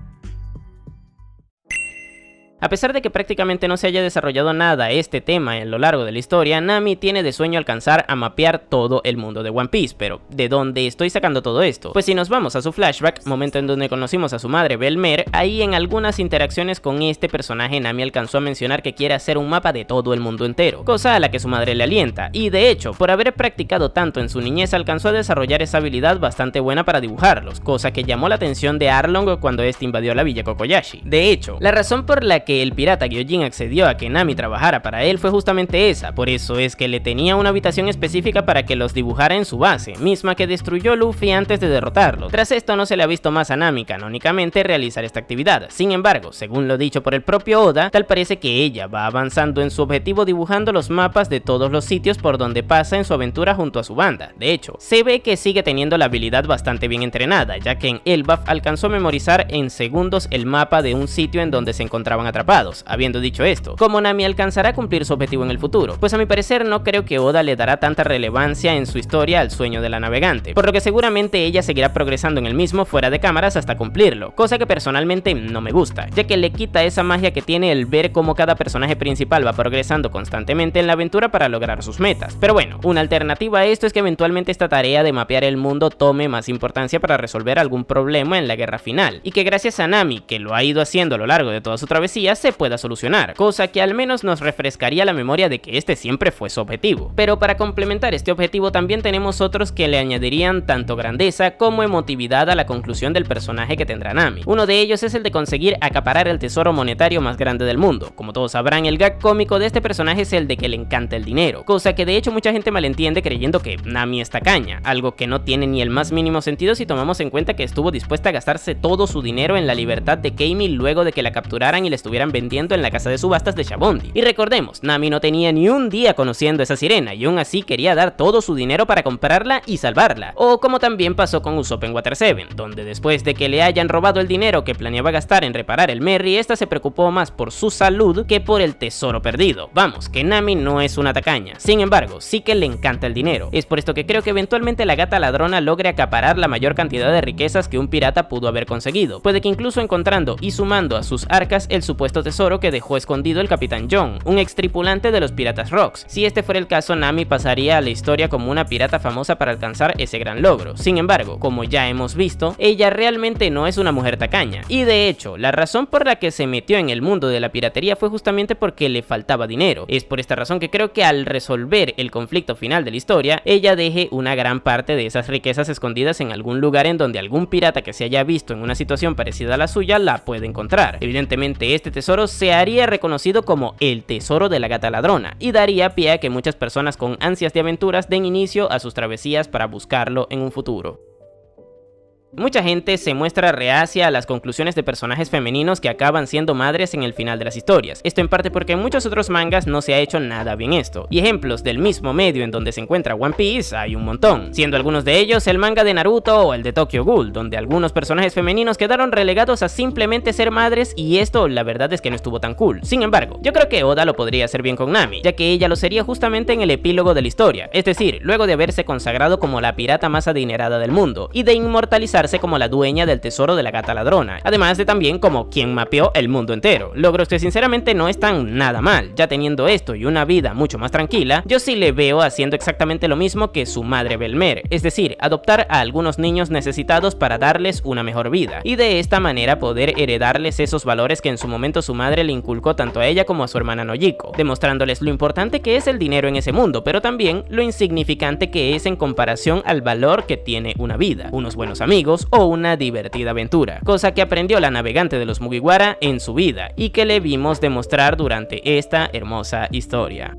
A pesar de que prácticamente no se haya desarrollado nada este tema a lo largo de la historia, Nami tiene de sueño alcanzar a mapear todo el mundo de One Piece. Pero, ¿de dónde estoy sacando todo esto? Pues si nos vamos a su flashback, momento en donde conocimos a su madre Belmer, ahí en algunas interacciones con este personaje Nami alcanzó a mencionar que quiere hacer un mapa de todo el mundo entero, cosa a la que su madre le alienta, y de hecho, por haber practicado tanto en su niñez, alcanzó a desarrollar esa habilidad bastante buena para dibujarlos, cosa que llamó la atención de Arlong cuando este invadió la villa Kokoyashi. De hecho, la razón por la que el pirata Gyojin accedió a que Nami trabajara para él fue justamente esa, por eso es que le tenía una habitación específica para que los dibujara en su base, misma que destruyó Luffy antes de derrotarlo. Tras esto no se le ha visto más a Nami canónicamente realizar esta actividad. Sin embargo, según lo dicho por el propio Oda, tal parece que ella va avanzando en su objetivo dibujando los mapas de todos los sitios por donde pasa en su aventura junto a su banda. De hecho, se ve que sigue teniendo la habilidad bastante bien entrenada, ya que en Elbaf alcanzó a memorizar en segundos el mapa de un sitio en donde se encontraban atrapados. Habiendo dicho esto, ¿cómo Nami alcanzará a cumplir su objetivo en el futuro? Pues a mi parecer no creo que Oda le dará tanta relevancia en su historia al sueño de la navegante, por lo que seguramente ella seguirá progresando en el mismo fuera de cámaras hasta cumplirlo, cosa que personalmente no me gusta, ya que le quita esa magia que tiene el ver cómo cada personaje principal va progresando constantemente en la aventura para lograr sus metas. Pero bueno, una alternativa a esto es que eventualmente esta tarea de mapear el mundo tome más importancia para resolver algún problema en la guerra final, y que gracias a Nami, que lo ha ido haciendo a lo largo de toda su travesía, historia se pueda solucionar, cosa que al menos nos refrescaría la memoria de que este siempre fue su objetivo. Pero para complementar este objetivo también tenemos otros que le añadirían tanto grandeza como emotividad a la conclusión del personaje que tendrá Nami. Uno de ellos es el de conseguir acaparar el tesoro monetario más grande del mundo. Como todos sabrán, el gag cómico de este personaje es el de que le encanta el dinero, cosa que de hecho mucha gente malentiende creyendo que Nami es tacaña, algo que no tiene ni el más mínimo sentido si tomamos en cuenta que estuvo dispuesta a gastarse todo su dinero en la libertad de Camie luego de que la capturaran y la estuvieran vendiendo en la casa de subastas de Shabondi. Y recordemos, Nami no tenía ni un día conociendo a esa sirena y aún así quería dar todo su dinero para comprarla y salvarla. O como también pasó con Usopp en Water 7, donde después de que le hayan robado el dinero que planeaba gastar en reparar el Merry, esta se preocupó más por su salud que por el tesoro perdido. Vamos, que Nami no es una tacaña. Sin embargo, sí que le encanta el dinero. Es por esto que creo que eventualmente la gata ladrona logre acaparar la mayor cantidad de riquezas que un pirata pudo haber conseguido. Puede que incluso encontrando y sumando a sus arcas el supuesto tesoro que dejó escondido el Capitán John, un ex tripulante de los Piratas Rocks. Si este fuera el caso, Nami pasaría a la historia como una pirata famosa para alcanzar ese gran logro. Sin embargo, como ya hemos visto, ella realmente no es una mujer tacaña. Y de hecho, la razón por la que se metió en el mundo de la piratería fue justamente porque le faltaba dinero. Es por esta razón que creo que al resolver el conflicto final de la historia, ella deje una gran parte de esas riquezas escondidas en algún lugar en donde algún pirata que se haya visto en una situación parecida a la suya la puede encontrar. Evidentemente, este tesoro se haría reconocido como el tesoro de la gata ladrona y daría pie a que muchas personas con ansias de aventuras den inicio a sus travesías para buscarlo en un futuro. Mucha gente se muestra reacia a las conclusiones de personajes femeninos que acaban siendo madres en el final de las historias. Esto en parte porque en muchos otros mangas no se ha hecho nada bien esto, y ejemplos del mismo medio en donde se encuentra One Piece hay un montón, siendo algunos de ellos el manga de Naruto o el de Tokyo Ghoul, donde algunos personajes femeninos quedaron relegados a simplemente ser madres, y esto la verdad es que no estuvo tan cool. Sin embargo, yo creo que Oda lo podría hacer bien con Nami, ya que ella lo sería justamente en el epílogo de la historia, es decir, luego de haberse consagrado como la pirata más adinerada del mundo, y de inmortalizar como la dueña del tesoro de la gata ladrona, además de también como quien mapeó el mundo entero, logros que sinceramente no están nada mal. Ya teniendo esto y una vida mucho más tranquila, yo sí le veo haciendo exactamente lo mismo que su madre Belmer, es decir, adoptar a algunos niños necesitados para darles una mejor vida, y de esta manera poder heredarles esos valores que en su momento su madre le inculcó tanto a ella como a su hermana Nojiko, demostrándoles lo importante que es el dinero en ese mundo, pero también lo insignificante que es en comparación al valor que tiene una vida, unos buenos amigos o una divertida aventura, cosa que aprendió la navegante de los Mugiwara en su vida y que le vimos demostrar durante esta hermosa historia.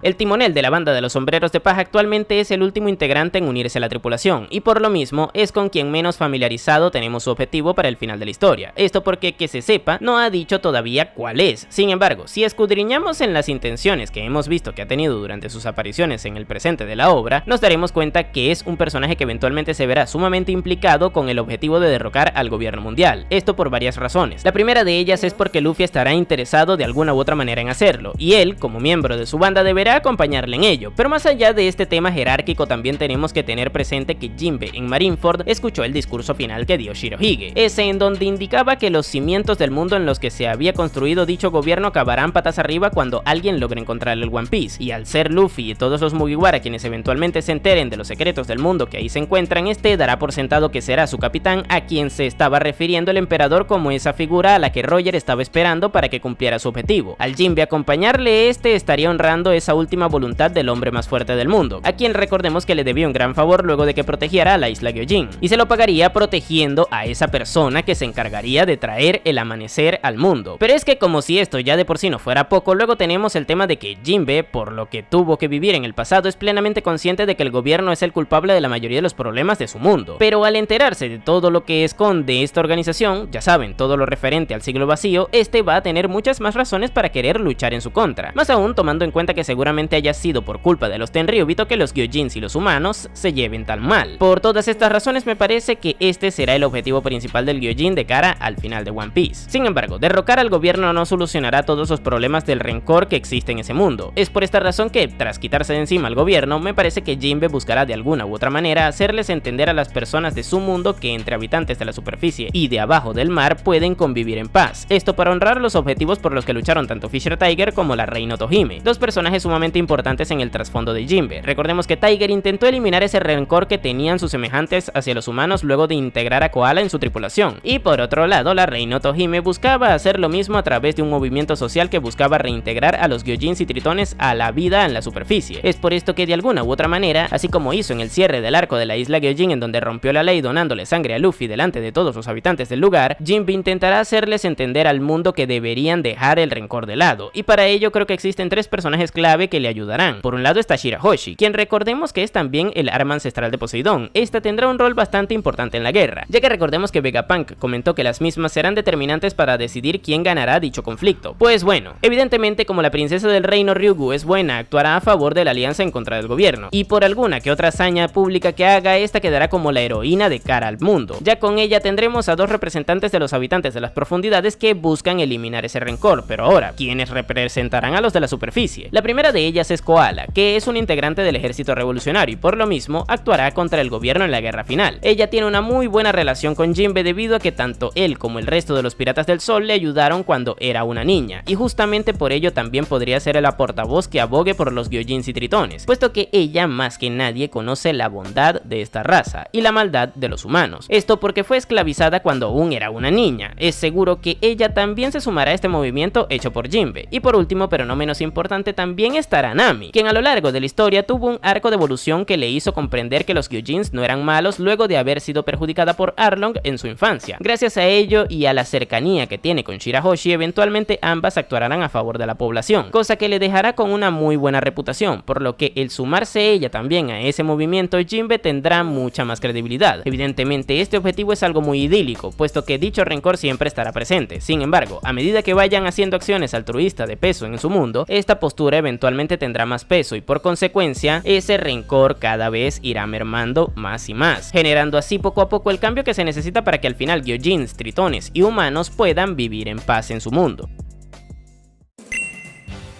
El timonel de la banda de los sombreros de paja actualmente es el último integrante en unirse a la tripulación, y por lo mismo es con quien menos familiarizado tenemos su objetivo para el final de la historia. Esto porque, que se sepa, no ha dicho todavía cuál es. Sin embargo, si escudriñamos en las intenciones que hemos visto que ha tenido durante sus apariciones en el presente de la obra, nos daremos cuenta que es un personaje que eventualmente se verá sumamente implicado con el objetivo de derrocar al gobierno mundial. Esto por varias razones. La primera de ellas es porque Luffy estará interesado de alguna u otra manera en hacerlo, y él, como miembro de su banda, deberá acompañarle en ello. Pero más allá de este tema jerárquico, también tenemos que tener presente que Jinbe en Marineford escuchó el discurso final que dio Shirohige, ese en donde indicaba que los cimientos del mundo en los que se había construido dicho gobierno acabarán patas arriba cuando alguien logre encontrar el One Piece, y al ser Luffy y todos los Mugiwara quienes eventualmente se enteren de los secretos del mundo que ahí se encuentran, este dará por sentado que será su capitán a quien se estaba refiriendo el emperador como esa figura a la que Roger estaba esperando para que cumpliera su objetivo. Al Jinbe acompañarle, este estaría honrando esa última voluntad del hombre más fuerte del mundo, a quien recordemos que le debía un gran favor luego de que protegiera a la isla Gyojin, y se lo pagaría protegiendo a esa persona que se encargaría de traer el amanecer al mundo. Pero es que como si esto ya de por sí no fuera poco, luego tenemos el tema de que Jinbe, por lo que tuvo que vivir en el pasado, es plenamente consciente de que el gobierno es el culpable de la mayoría de los problemas de su mundo. Pero al enterarse de todo lo que esconde esta organización, ya saben, todo lo referente al siglo vacío, este va a tener muchas más razones para querer luchar en su contra, más aún tomando en cuenta que seguramente haya sido por culpa de los Tenryubito que los Gyojins y los humanos se lleven tan mal. Por todas estas razones me parece que este será el objetivo principal del Gyojin de cara al final de One Piece. Sin embargo, derrocar al gobierno no solucionará todos los problemas del rencor que existe en ese mundo. Es por esta razón que, tras quitarse de encima al gobierno, me parece que Jinbe buscará de alguna u otra manera hacerles entender a las personas de su mundo que entre habitantes de la superficie y de abajo del mar pueden convivir en paz. Esto para honrar los objetivos por los que lucharon tanto Fisher Tiger como la reina Otohime, dos personajes sumamente sumamente importantes en el trasfondo de Jinbe. Recordemos que Tiger intentó eliminar ese rencor que tenían sus semejantes hacia los humanos luego de integrar a Koala en su tripulación. Y por otro lado, la reina Otohime buscaba hacer lo mismo a través de un movimiento social que buscaba reintegrar a los Gyojins y tritones a la vida en la superficie. Es por esto que de alguna u otra manera, así como hizo en el cierre del arco de la isla Gyojin en donde rompió la ley donándole sangre a Luffy delante de todos los habitantes del lugar, Jinbe intentará hacerles entender al mundo que deberían dejar el rencor de lado, y para ello creo que existen tres personajes clave que le ayudarán. Por un lado está Shirahoshi, quien recordemos que es también el arma ancestral de Poseidón. Esta tendrá un rol bastante importante en la guerra, ya que recordemos que Vegapunk comentó que las mismas serán determinantes para decidir quién ganará dicho conflicto. Pues bueno, evidentemente como la princesa del reino Ryugu es buena, actuará a favor de la alianza en contra del gobierno, y por alguna que otra hazaña pública que haga, esta quedará como la heroína de cara al mundo. Ya con ella tendremos a dos representantes de los habitantes de las profundidades que buscan eliminar ese rencor, pero ahora, ¿quiénes representarán a los de la superficie? La primera de ellas es Koala, que es un integrante del ejército revolucionario y por lo mismo actuará contra el gobierno en la guerra final. Ella tiene una muy buena relación con Jinbe debido a que tanto él como el resto de los piratas del sol le ayudaron cuando era una niña, y justamente por ello también podría ser la portavoz que abogue por los Gyojins y tritones, puesto que ella más que nadie conoce la bondad de esta raza y la maldad de los humanos. Esto porque fue esclavizada cuando aún era una niña. Es seguro que ella también se sumará a este movimiento hecho por Jinbe. Y por último, pero no menos importante, también estará Nami, quien a lo largo de la historia tuvo un arco de evolución que le hizo comprender que los Gyojins no eran malos luego de haber sido perjudicada por Arlong en su infancia. Gracias a ello y a la cercanía que tiene con Shirahoshi, eventualmente ambas actuarán a favor de la población, cosa que le dejará con una muy buena reputación, por lo que el sumarse ella también a ese movimiento, Jinbe tendrá mucha más credibilidad. Evidentemente este objetivo es algo muy idílico, puesto que dicho rencor siempre estará presente. Sin embargo, a medida que vayan haciendo acciones altruistas de peso en su mundo, esta postura eventualmente tendrá más peso y por consecuencia ese rencor cada vez irá mermando más y más, generando así poco a poco el cambio que se necesita para que al final Gyojins, tritones y humanos puedan vivir en paz en su mundo.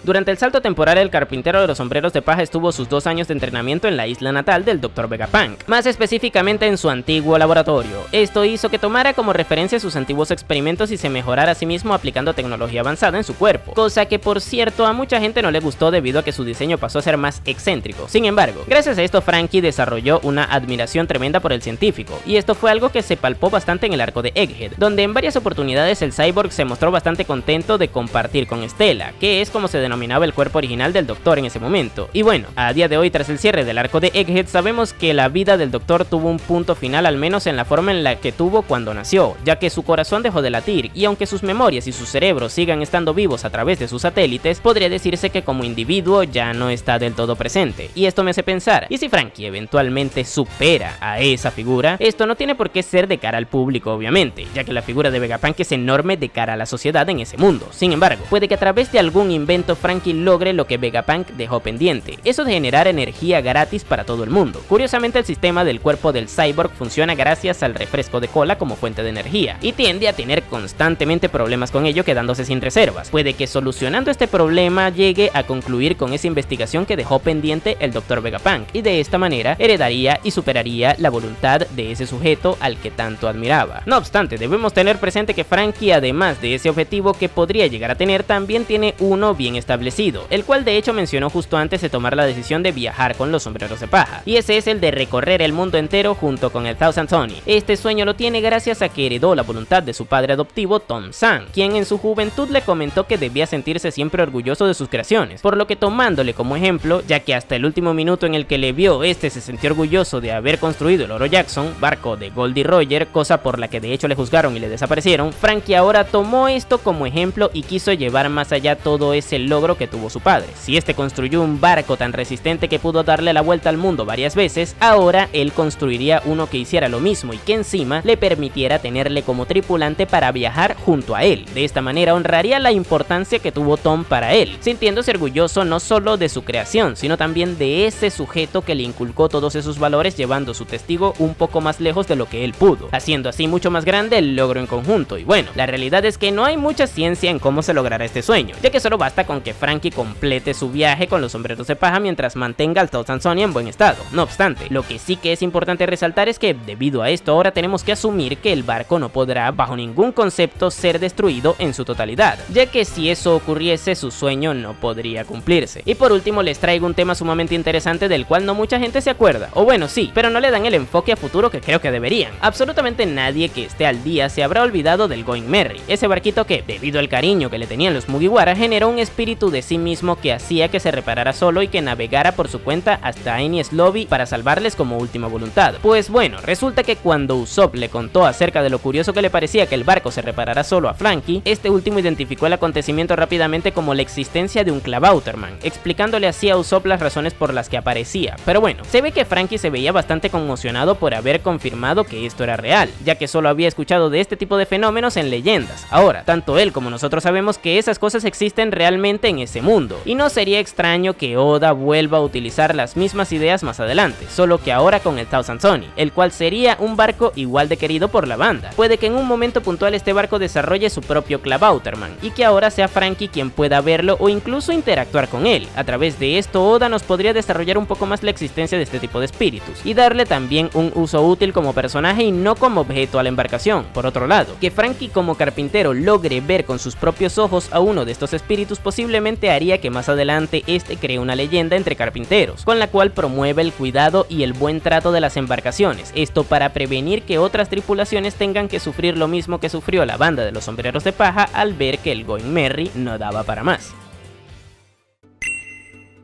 Durante el salto temporal, el carpintero de los sombreros de paja estuvo sus 2 años de entrenamiento en la isla natal del Dr. Vegapunk, más específicamente en su antiguo laboratorio. Esto hizo que tomara como referencia sus antiguos experimentos y se mejorara a sí mismo aplicando tecnología avanzada en su cuerpo, cosa que por cierto a mucha gente no le gustó debido a que su diseño pasó a ser más excéntrico. Sin embargo, gracias a esto Franky desarrolló una admiración tremenda por el científico, y esto fue algo que se palpó bastante en el arco de Egghead, donde en varias oportunidades el cyborg se mostró bastante contento de compartir con Stella, que es como se denominaba el cuerpo original del Doctor en ese momento. Y bueno, a día de hoy, tras el cierre del arco de Egghead, sabemos que la vida del Doctor tuvo un punto final, al menos en la forma en la que tuvo cuando nació, ya que su corazón dejó de latir, y aunque sus memorias y su cerebro sigan estando vivos a través de sus satélites, podría decirse que como individuo ya no está del todo presente. Y esto me hace pensar, ¿y si Franky eventualmente supera a esa figura? Esto no tiene por qué ser de cara al público, obviamente, ya que la figura de Vegapunk es enorme de cara a la sociedad en ese mundo. Sin embargo, puede que a través de algún invento Franky logre lo que Vegapunk dejó pendiente, eso de generar energía gratis para todo el mundo. Curiosamente, el sistema del cuerpo del cyborg funciona gracias al refresco de cola como fuente de energía, y tiende a tener constantemente problemas con ello, quedándose sin reservas. Puede que solucionando este problema llegue a concluir con esa investigación que dejó pendiente el Dr. Vegapunk, y de esta manera heredaría y superaría la voluntad de ese sujeto al que tanto admiraba. No obstante, debemos tener presente que Franky, además de ese objetivo que podría llegar a tener, también tiene uno bien establecido, el cual de hecho mencionó justo antes de tomar la decisión de viajar con los sombreros de paja, y ese es el de recorrer el mundo entero junto con el Thousand Sunny. Este sueño lo tiene gracias a que heredó la voluntad de su padre adoptivo Tom San, quien en su juventud le comentó que debía sentirse siempre orgulloso de sus creaciones, por lo que tomándole como ejemplo, ya que hasta el último minuto en el que le vio, este se sintió orgulloso de haber construido el Oro Jackson, barco de Goldie Roger, cosa por la que de hecho le juzgaron y le desaparecieron. Franky ahora tomó esto como ejemplo y quiso llevar más allá todo ese logro que tuvo su padre. Si este construyó un barco tan resistente que pudo darle la vuelta al mundo varias veces, ahora él construiría uno que hiciera lo mismo y que encima le permitiera tenerle como tripulante para viajar junto a él. De esta manera honraría la importancia que tuvo Tom para él, sintiéndose orgulloso no solo de su creación, sino también de ese sujeto que le inculcó todos esos valores, llevando su testigo un poco más lejos de lo que él pudo, haciendo así mucho más grande el logro en conjunto. Y bueno, la realidad es que no hay mucha ciencia en cómo se logrará este sueño, ya que solo basta con que que Franky complete su viaje con los sombreros de paja mientras mantenga al Thousand Sunny en buen estado. No obstante, lo que sí que es importante resaltar es que debido a esto ahora tenemos que asumir que el barco no podrá bajo ningún concepto ser destruido en su totalidad, ya que si eso ocurriese su sueño no podría cumplirse. Y por último les traigo un tema sumamente interesante del cual no mucha gente se acuerda, o bueno sí, pero no le dan el enfoque a futuro que creo que deberían. Absolutamente nadie que esté al día se habrá olvidado del Going Merry, ese barquito que, debido al cariño que le tenían los Mugiwara, generó un espíritu de sí mismo que hacía que se reparara solo y que navegara por su cuenta hasta Enies Lobby para salvarles como última voluntad. Pues bueno, resulta que cuando Usopp le contó acerca de lo curioso que le parecía que el barco se reparara solo a Franky, este último identificó el acontecimiento rápidamente como la existencia de un Klabautermann, explicándole así a Usopp las razones por las que aparecía. Pero bueno, se ve que Franky se veía bastante conmocionado por haber confirmado que esto era real, ya que solo había escuchado de este tipo de fenómenos en leyendas. Ahora, tanto él como nosotros sabemos que esas cosas existen realmente en ese mundo, y no sería extraño que Oda vuelva a utilizar las mismas ideas más adelante, solo que ahora con el Thousand Sunny, el cual sería un barco igual de querido por la banda. Puede que en un momento puntual este barco desarrolle su propio Klabautermann, y que ahora sea Franky quien pueda verlo o incluso interactuar con él. A través de esto Oda nos podría desarrollar un poco más la existencia de este tipo de espíritus, y darle también un uso útil como personaje y no como objeto a la embarcación. Por otro lado, que Franky como carpintero logre ver con sus propios ojos a uno de estos espíritus posiblemente haría que más adelante este cree una leyenda entre carpinteros, con la cual promueve el cuidado y el buen trato de las embarcaciones, esto para prevenir que otras tripulaciones tengan que sufrir lo mismo que sufrió la banda de los sombreros de paja al ver que el Going Merry no daba para más.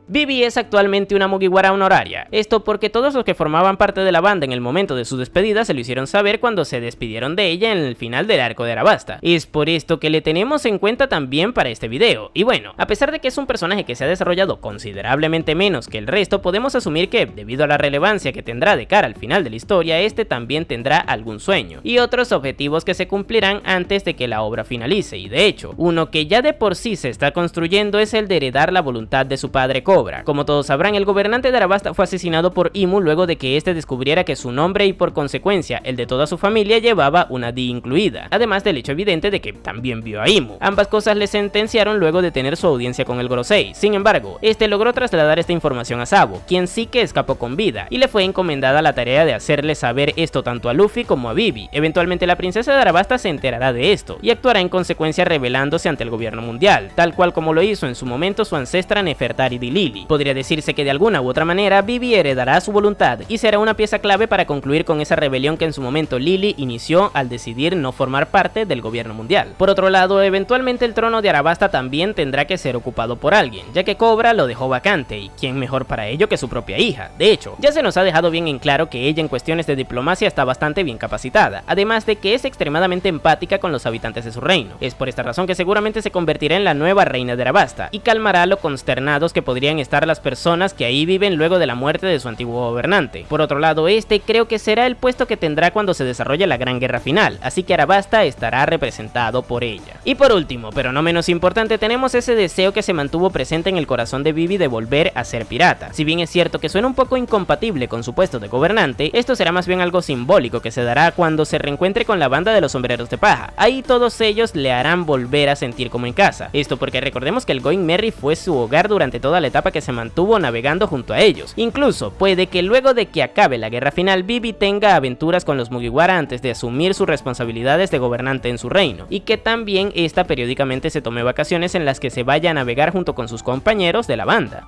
Vivi es actualmente una Mugiwara honoraria, esto porque todos los que formaban parte de la banda en el momento de su despedida se lo hicieron saber cuando se despidieron de ella en el final del arco de Arabasta. Es por esto que le tenemos en cuenta también para este video, y bueno, a pesar de que es un personaje que se ha desarrollado considerablemente menos que el resto, podemos asumir que, debido a la relevancia que tendrá de cara al final de la historia, este también tendrá algún sueño, y otros objetivos que se cumplirán antes de que la obra finalice, y de hecho, uno que ya de por sí se está construyendo es el de heredar la voluntad de su padre Cobra. Como todos sabrán, el gobernante de Arabasta fue asesinado por Imu luego de que este descubriera que su nombre y por consecuencia el de toda su familia llevaba una D incluida, además del hecho evidente de que también vio a Imu. Ambas cosas le sentenciaron luego de tener su audiencia con el Gorosei. Sin embargo, este logró trasladar esta información a Sabo, quien sí que escapó con vida, y le fue encomendada la tarea de hacerle saber esto tanto a Luffy como a Vivi. Eventualmente la princesa de Arabasta se enterará de esto, y actuará en consecuencia rebelándose ante el gobierno mundial, tal cual como lo hizo en su momento su ancestra Nefertari Di Lili. Podría decirse que de alguna u otra manera Vivi heredará su voluntad y será una pieza clave para concluir con esa rebelión que en su momento Lili inició al decidir no formar parte del gobierno mundial. Por otro lado, eventualmente el trono de Arabasta también tendrá que ser ocupado por alguien, ya que Cobra lo dejó vacante, y quién mejor para ello que su propia hija. De hecho, ya se nos ha dejado bien en claro que ella en cuestiones de diplomacia está bastante bien capacitada, además de que es extremadamente empática con los habitantes de su reino. Es por esta razón que seguramente se convertirá en la nueva reina de Arabasta, y calmará lo consternados que podrían estar las personas que ahí viven luego de la muerte de su antiguo gobernante. Por otro lado, este creo que será el puesto que tendrá cuando se desarrolle la gran guerra final, así que Arabasta estará representado por ella. Y por último, pero no menos importante, tenemos ese deseo que se mantuvo presente en el corazón de Vivi de volver a ser pirata. Si bien es cierto que suena un poco incompatible con su puesto de gobernante, esto será más bien algo simbólico que se dará cuando se reencuentre con la banda de los sombreros de paja. Ahí todos ellos le harán volver a sentir como en casa. Esto porque recordemos que el Going Merry fue su hogar durante toda la etapa que se mantuvo navegando junto a ellos. Incluso puede que luego de que acabe la guerra final, Vivi tenga aventuras con los Mugiwara antes de asumir sus responsabilidades de gobernante en su reino, y que también esta periódicamente se tome vacaciones en las que se vaya a navegar junto con sus compañeros de la banda.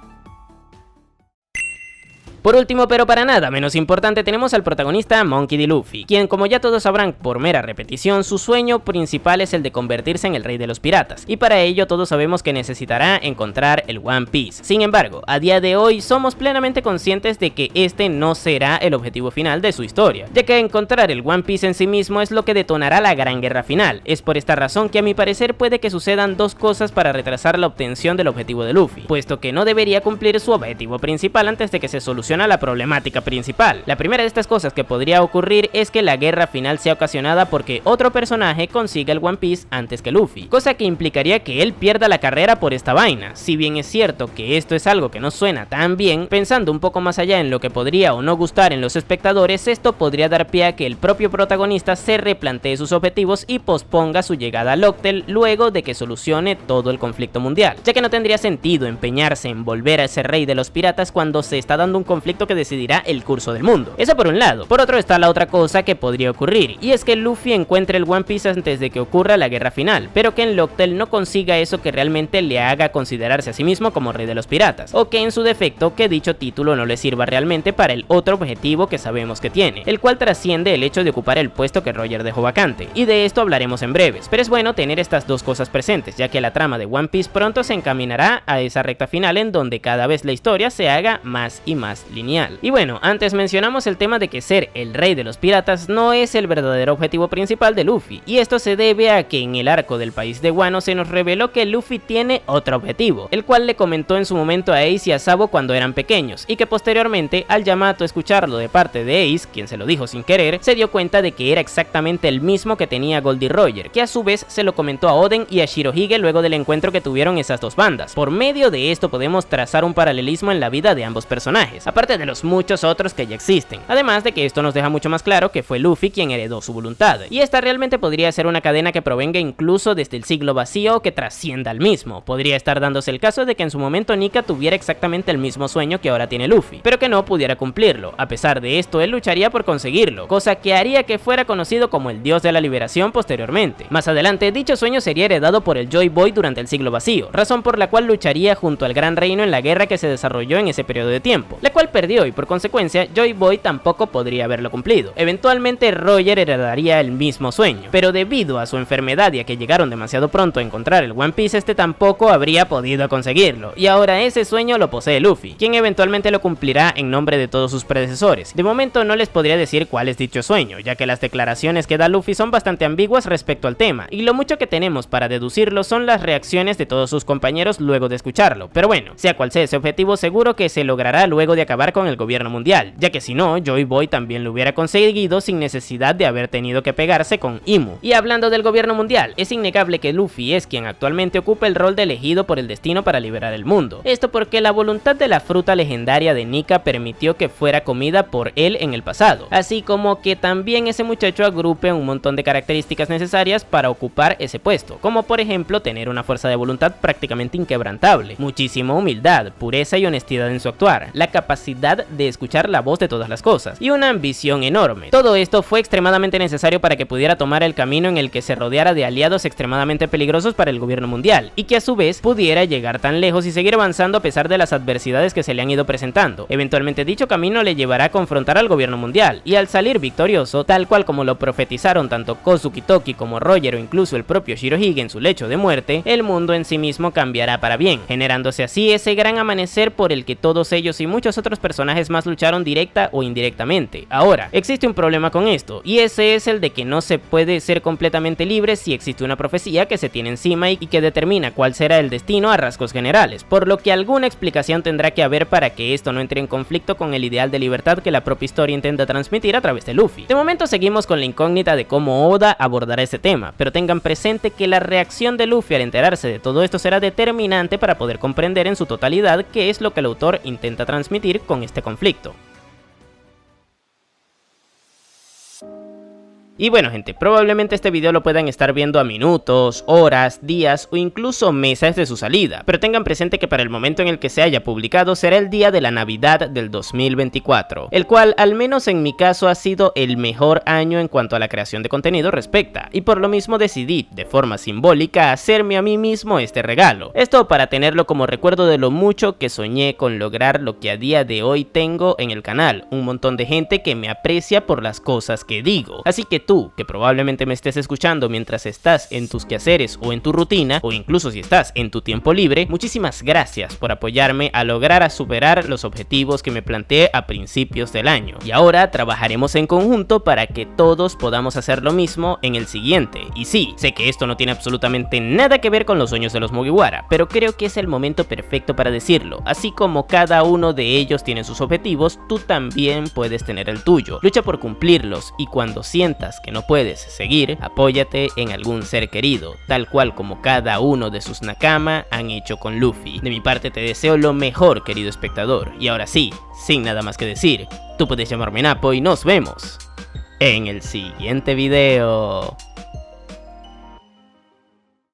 Por último, pero para nada menos importante, tenemos al protagonista Monkey D. Luffy, quien, como ya todos sabrán por mera repetición, su sueño principal es el de convertirse en el rey de los piratas, y para ello todos sabemos que necesitará encontrar el One Piece. Sin embargo, a día de hoy somos plenamente conscientes de que este no será el objetivo final de su historia, ya que encontrar el One Piece en sí mismo es lo que detonará la gran guerra final. Es por esta razón que a mi parecer puede que sucedan dos cosas para retrasar la obtención del objetivo de Luffy, puesto que no debería cumplir su objetivo principal antes de que se solucione soluciona la problemática principal. La primera de estas cosas que podría ocurrir es que la guerra final sea ocasionada porque otro personaje consiga el One Piece antes que Luffy, cosa que implicaría que él pierda la carrera por esta vaina. Si bien es cierto que esto es algo que no suena tan bien, pensando un poco más allá en lo que podría o no gustar en los espectadores, esto podría dar pie a que el propio protagonista se replantee sus objetivos y posponga su llegada a Locktail luego de que solucione todo el conflicto mundial, ya que no tendría sentido empeñarse en volver a ser rey de los piratas cuando se está dando un conflicto que decidirá el curso del mundo. Eso por un lado. Por otro está la otra cosa que podría ocurrir, y es que Luffy encuentre el One Piece antes de que ocurra la guerra final, pero que en Locktail no consiga eso que realmente le haga considerarse a sí mismo como rey de los piratas, o que en su defecto que dicho título no le sirva realmente para el otro objetivo que sabemos que tiene, el cual trasciende el hecho de ocupar el puesto que Roger dejó vacante, y de esto hablaremos en breves, pero es bueno tener estas dos cosas presentes, ya que la trama de One Piece pronto se encaminará a esa recta final en donde cada vez la historia se haga más y más lineal. Y bueno, antes mencionamos el tema de que ser el rey de los piratas no es el verdadero objetivo principal de Luffy, y esto se debe a que en el arco del país de Wano se nos reveló que Luffy tiene otro objetivo, el cual le comentó en su momento a Ace y a Sabo cuando eran pequeños, y que posteriormente al Yamato escucharlo de parte de Ace, quien se lo dijo sin querer, se dio cuenta de que era exactamente el mismo que tenía Goldie Roger, que a su vez se lo comentó a Oden y a Shirohige luego del encuentro que tuvieron esas dos bandas. Por medio de esto podemos trazar un paralelismo en la vida de ambos personajes, aparte de los muchos otros que ya existen, además de que esto nos deja mucho más claro que fue Luffy quien heredó su voluntad, y esta realmente podría ser una cadena que provenga incluso desde el siglo vacío o que trascienda al mismo. Podría estar dándose el caso de que en su momento Nika tuviera exactamente el mismo sueño que ahora tiene Luffy, pero que no pudiera cumplirlo. A pesar de esto, él lucharía por conseguirlo, cosa que haría que fuera conocido como el dios de la liberación posteriormente. Más adelante, dicho sueño sería heredado por el Joy Boy durante el siglo vacío, razón por la cual lucharía junto al Gran Reino en la guerra que se desarrolló en ese periodo de tiempo, la cual perdió y por consecuencia Joy Boy tampoco podría haberlo cumplido. Eventualmente Roger heredaría el mismo sueño, pero debido a su enfermedad y a que llegaron demasiado pronto a encontrar el One Piece, este tampoco habría podido conseguirlo, y ahora ese sueño lo posee Luffy, quien eventualmente lo cumplirá en nombre de todos sus predecesores. De momento no les podría decir cuál es dicho sueño, ya que las declaraciones que da Luffy son bastante ambiguas respecto al tema, y lo mucho que tenemos para deducirlo son las reacciones de todos sus compañeros luego de escucharlo. Pero bueno, sea cual sea ese objetivo, seguro que se logrará luego de acabar con el gobierno mundial, ya que si no, Joy Boy también lo hubiera conseguido sin necesidad de haber tenido que pegarse con Imu. Y hablando del gobierno mundial, es innegable que Luffy es quien actualmente ocupa el rol de elegido por el destino para liberar el mundo. Esto porque la voluntad de la fruta legendaria de Nika permitió que fuera comida por él en el pasado, así como que también ese muchacho agrupe un montón de características necesarias para ocupar ese puesto, como por ejemplo tener una fuerza de voluntad prácticamente inquebrantable, muchísima humildad, pureza y honestidad en su actuar, la capacidad de escuchar la voz de todas las cosas y una ambición enorme. Todo esto fue extremadamente necesario para que pudiera tomar el camino en el que se rodeara de aliados extremadamente peligrosos para el gobierno mundial, y que a su vez pudiera llegar tan lejos y seguir avanzando a pesar de las adversidades que se le han ido presentando. Eventualmente dicho camino le llevará a confrontar al gobierno mundial, y al salir victorioso, tal cual como lo profetizaron tanto Kozuki Toki como Roger o incluso el propio Shirohige en su lecho de muerte, el mundo en sí mismo cambiará para bien, generándose así ese gran amanecer por el que todos ellos y muchos otros personajes más lucharon directa o indirectamente. Ahora, existe un problema con esto, y ese es el de que no se puede ser completamente libre si existe una profecía que se tiene encima y que determina cuál será el destino a rasgos generales, por lo que alguna explicación tendrá que haber para que esto no entre en conflicto con el ideal de libertad que la propia historia intenta transmitir a través de Luffy. De momento seguimos con la incógnita de cómo Oda abordará este tema, pero tengan presente que la reacción de Luffy al enterarse de todo esto será determinante para poder comprender en su totalidad qué es lo que el autor intenta transmitir con este conflicto. Y bueno gente, probablemente este video lo puedan estar viendo a minutos, horas, días o incluso meses de su salida, pero tengan presente que para el momento en el que se haya publicado será el día de la Navidad del 2024, el cual al menos en mi caso ha sido el mejor año en cuanto a la creación de contenido respecta, y por lo mismo decidí de forma simbólica hacerme a mí mismo este regalo, esto para tenerlo como recuerdo de lo mucho que soñé con lograr lo que a día de hoy tengo en el canal, un montón de gente que me aprecia por las cosas que digo, así que tú, que probablemente me estés escuchando mientras estás en tus quehaceres o en tu rutina, o incluso si estás en tu tiempo libre, muchísimas gracias por apoyarme a lograr superar los objetivos que me planteé a principios del año. Y ahora trabajaremos en conjunto para que todos podamos hacer lo mismo en el siguiente. Y sí, sé que esto no tiene absolutamente nada que ver con los sueños de los Mugiwara, pero creo que es el momento perfecto para decirlo. Así como cada uno de ellos tiene sus objetivos, tú también puedes tener el tuyo. Lucha por cumplirlos y cuando sientas que no puedes seguir, apóyate en algún ser querido, tal cual como cada uno de sus Nakama han hecho con Luffy. De mi parte te deseo lo mejor, querido espectador, y ahora sí, sin nada más que decir, tú puedes llamarme Napo y nos vemos en el siguiente video.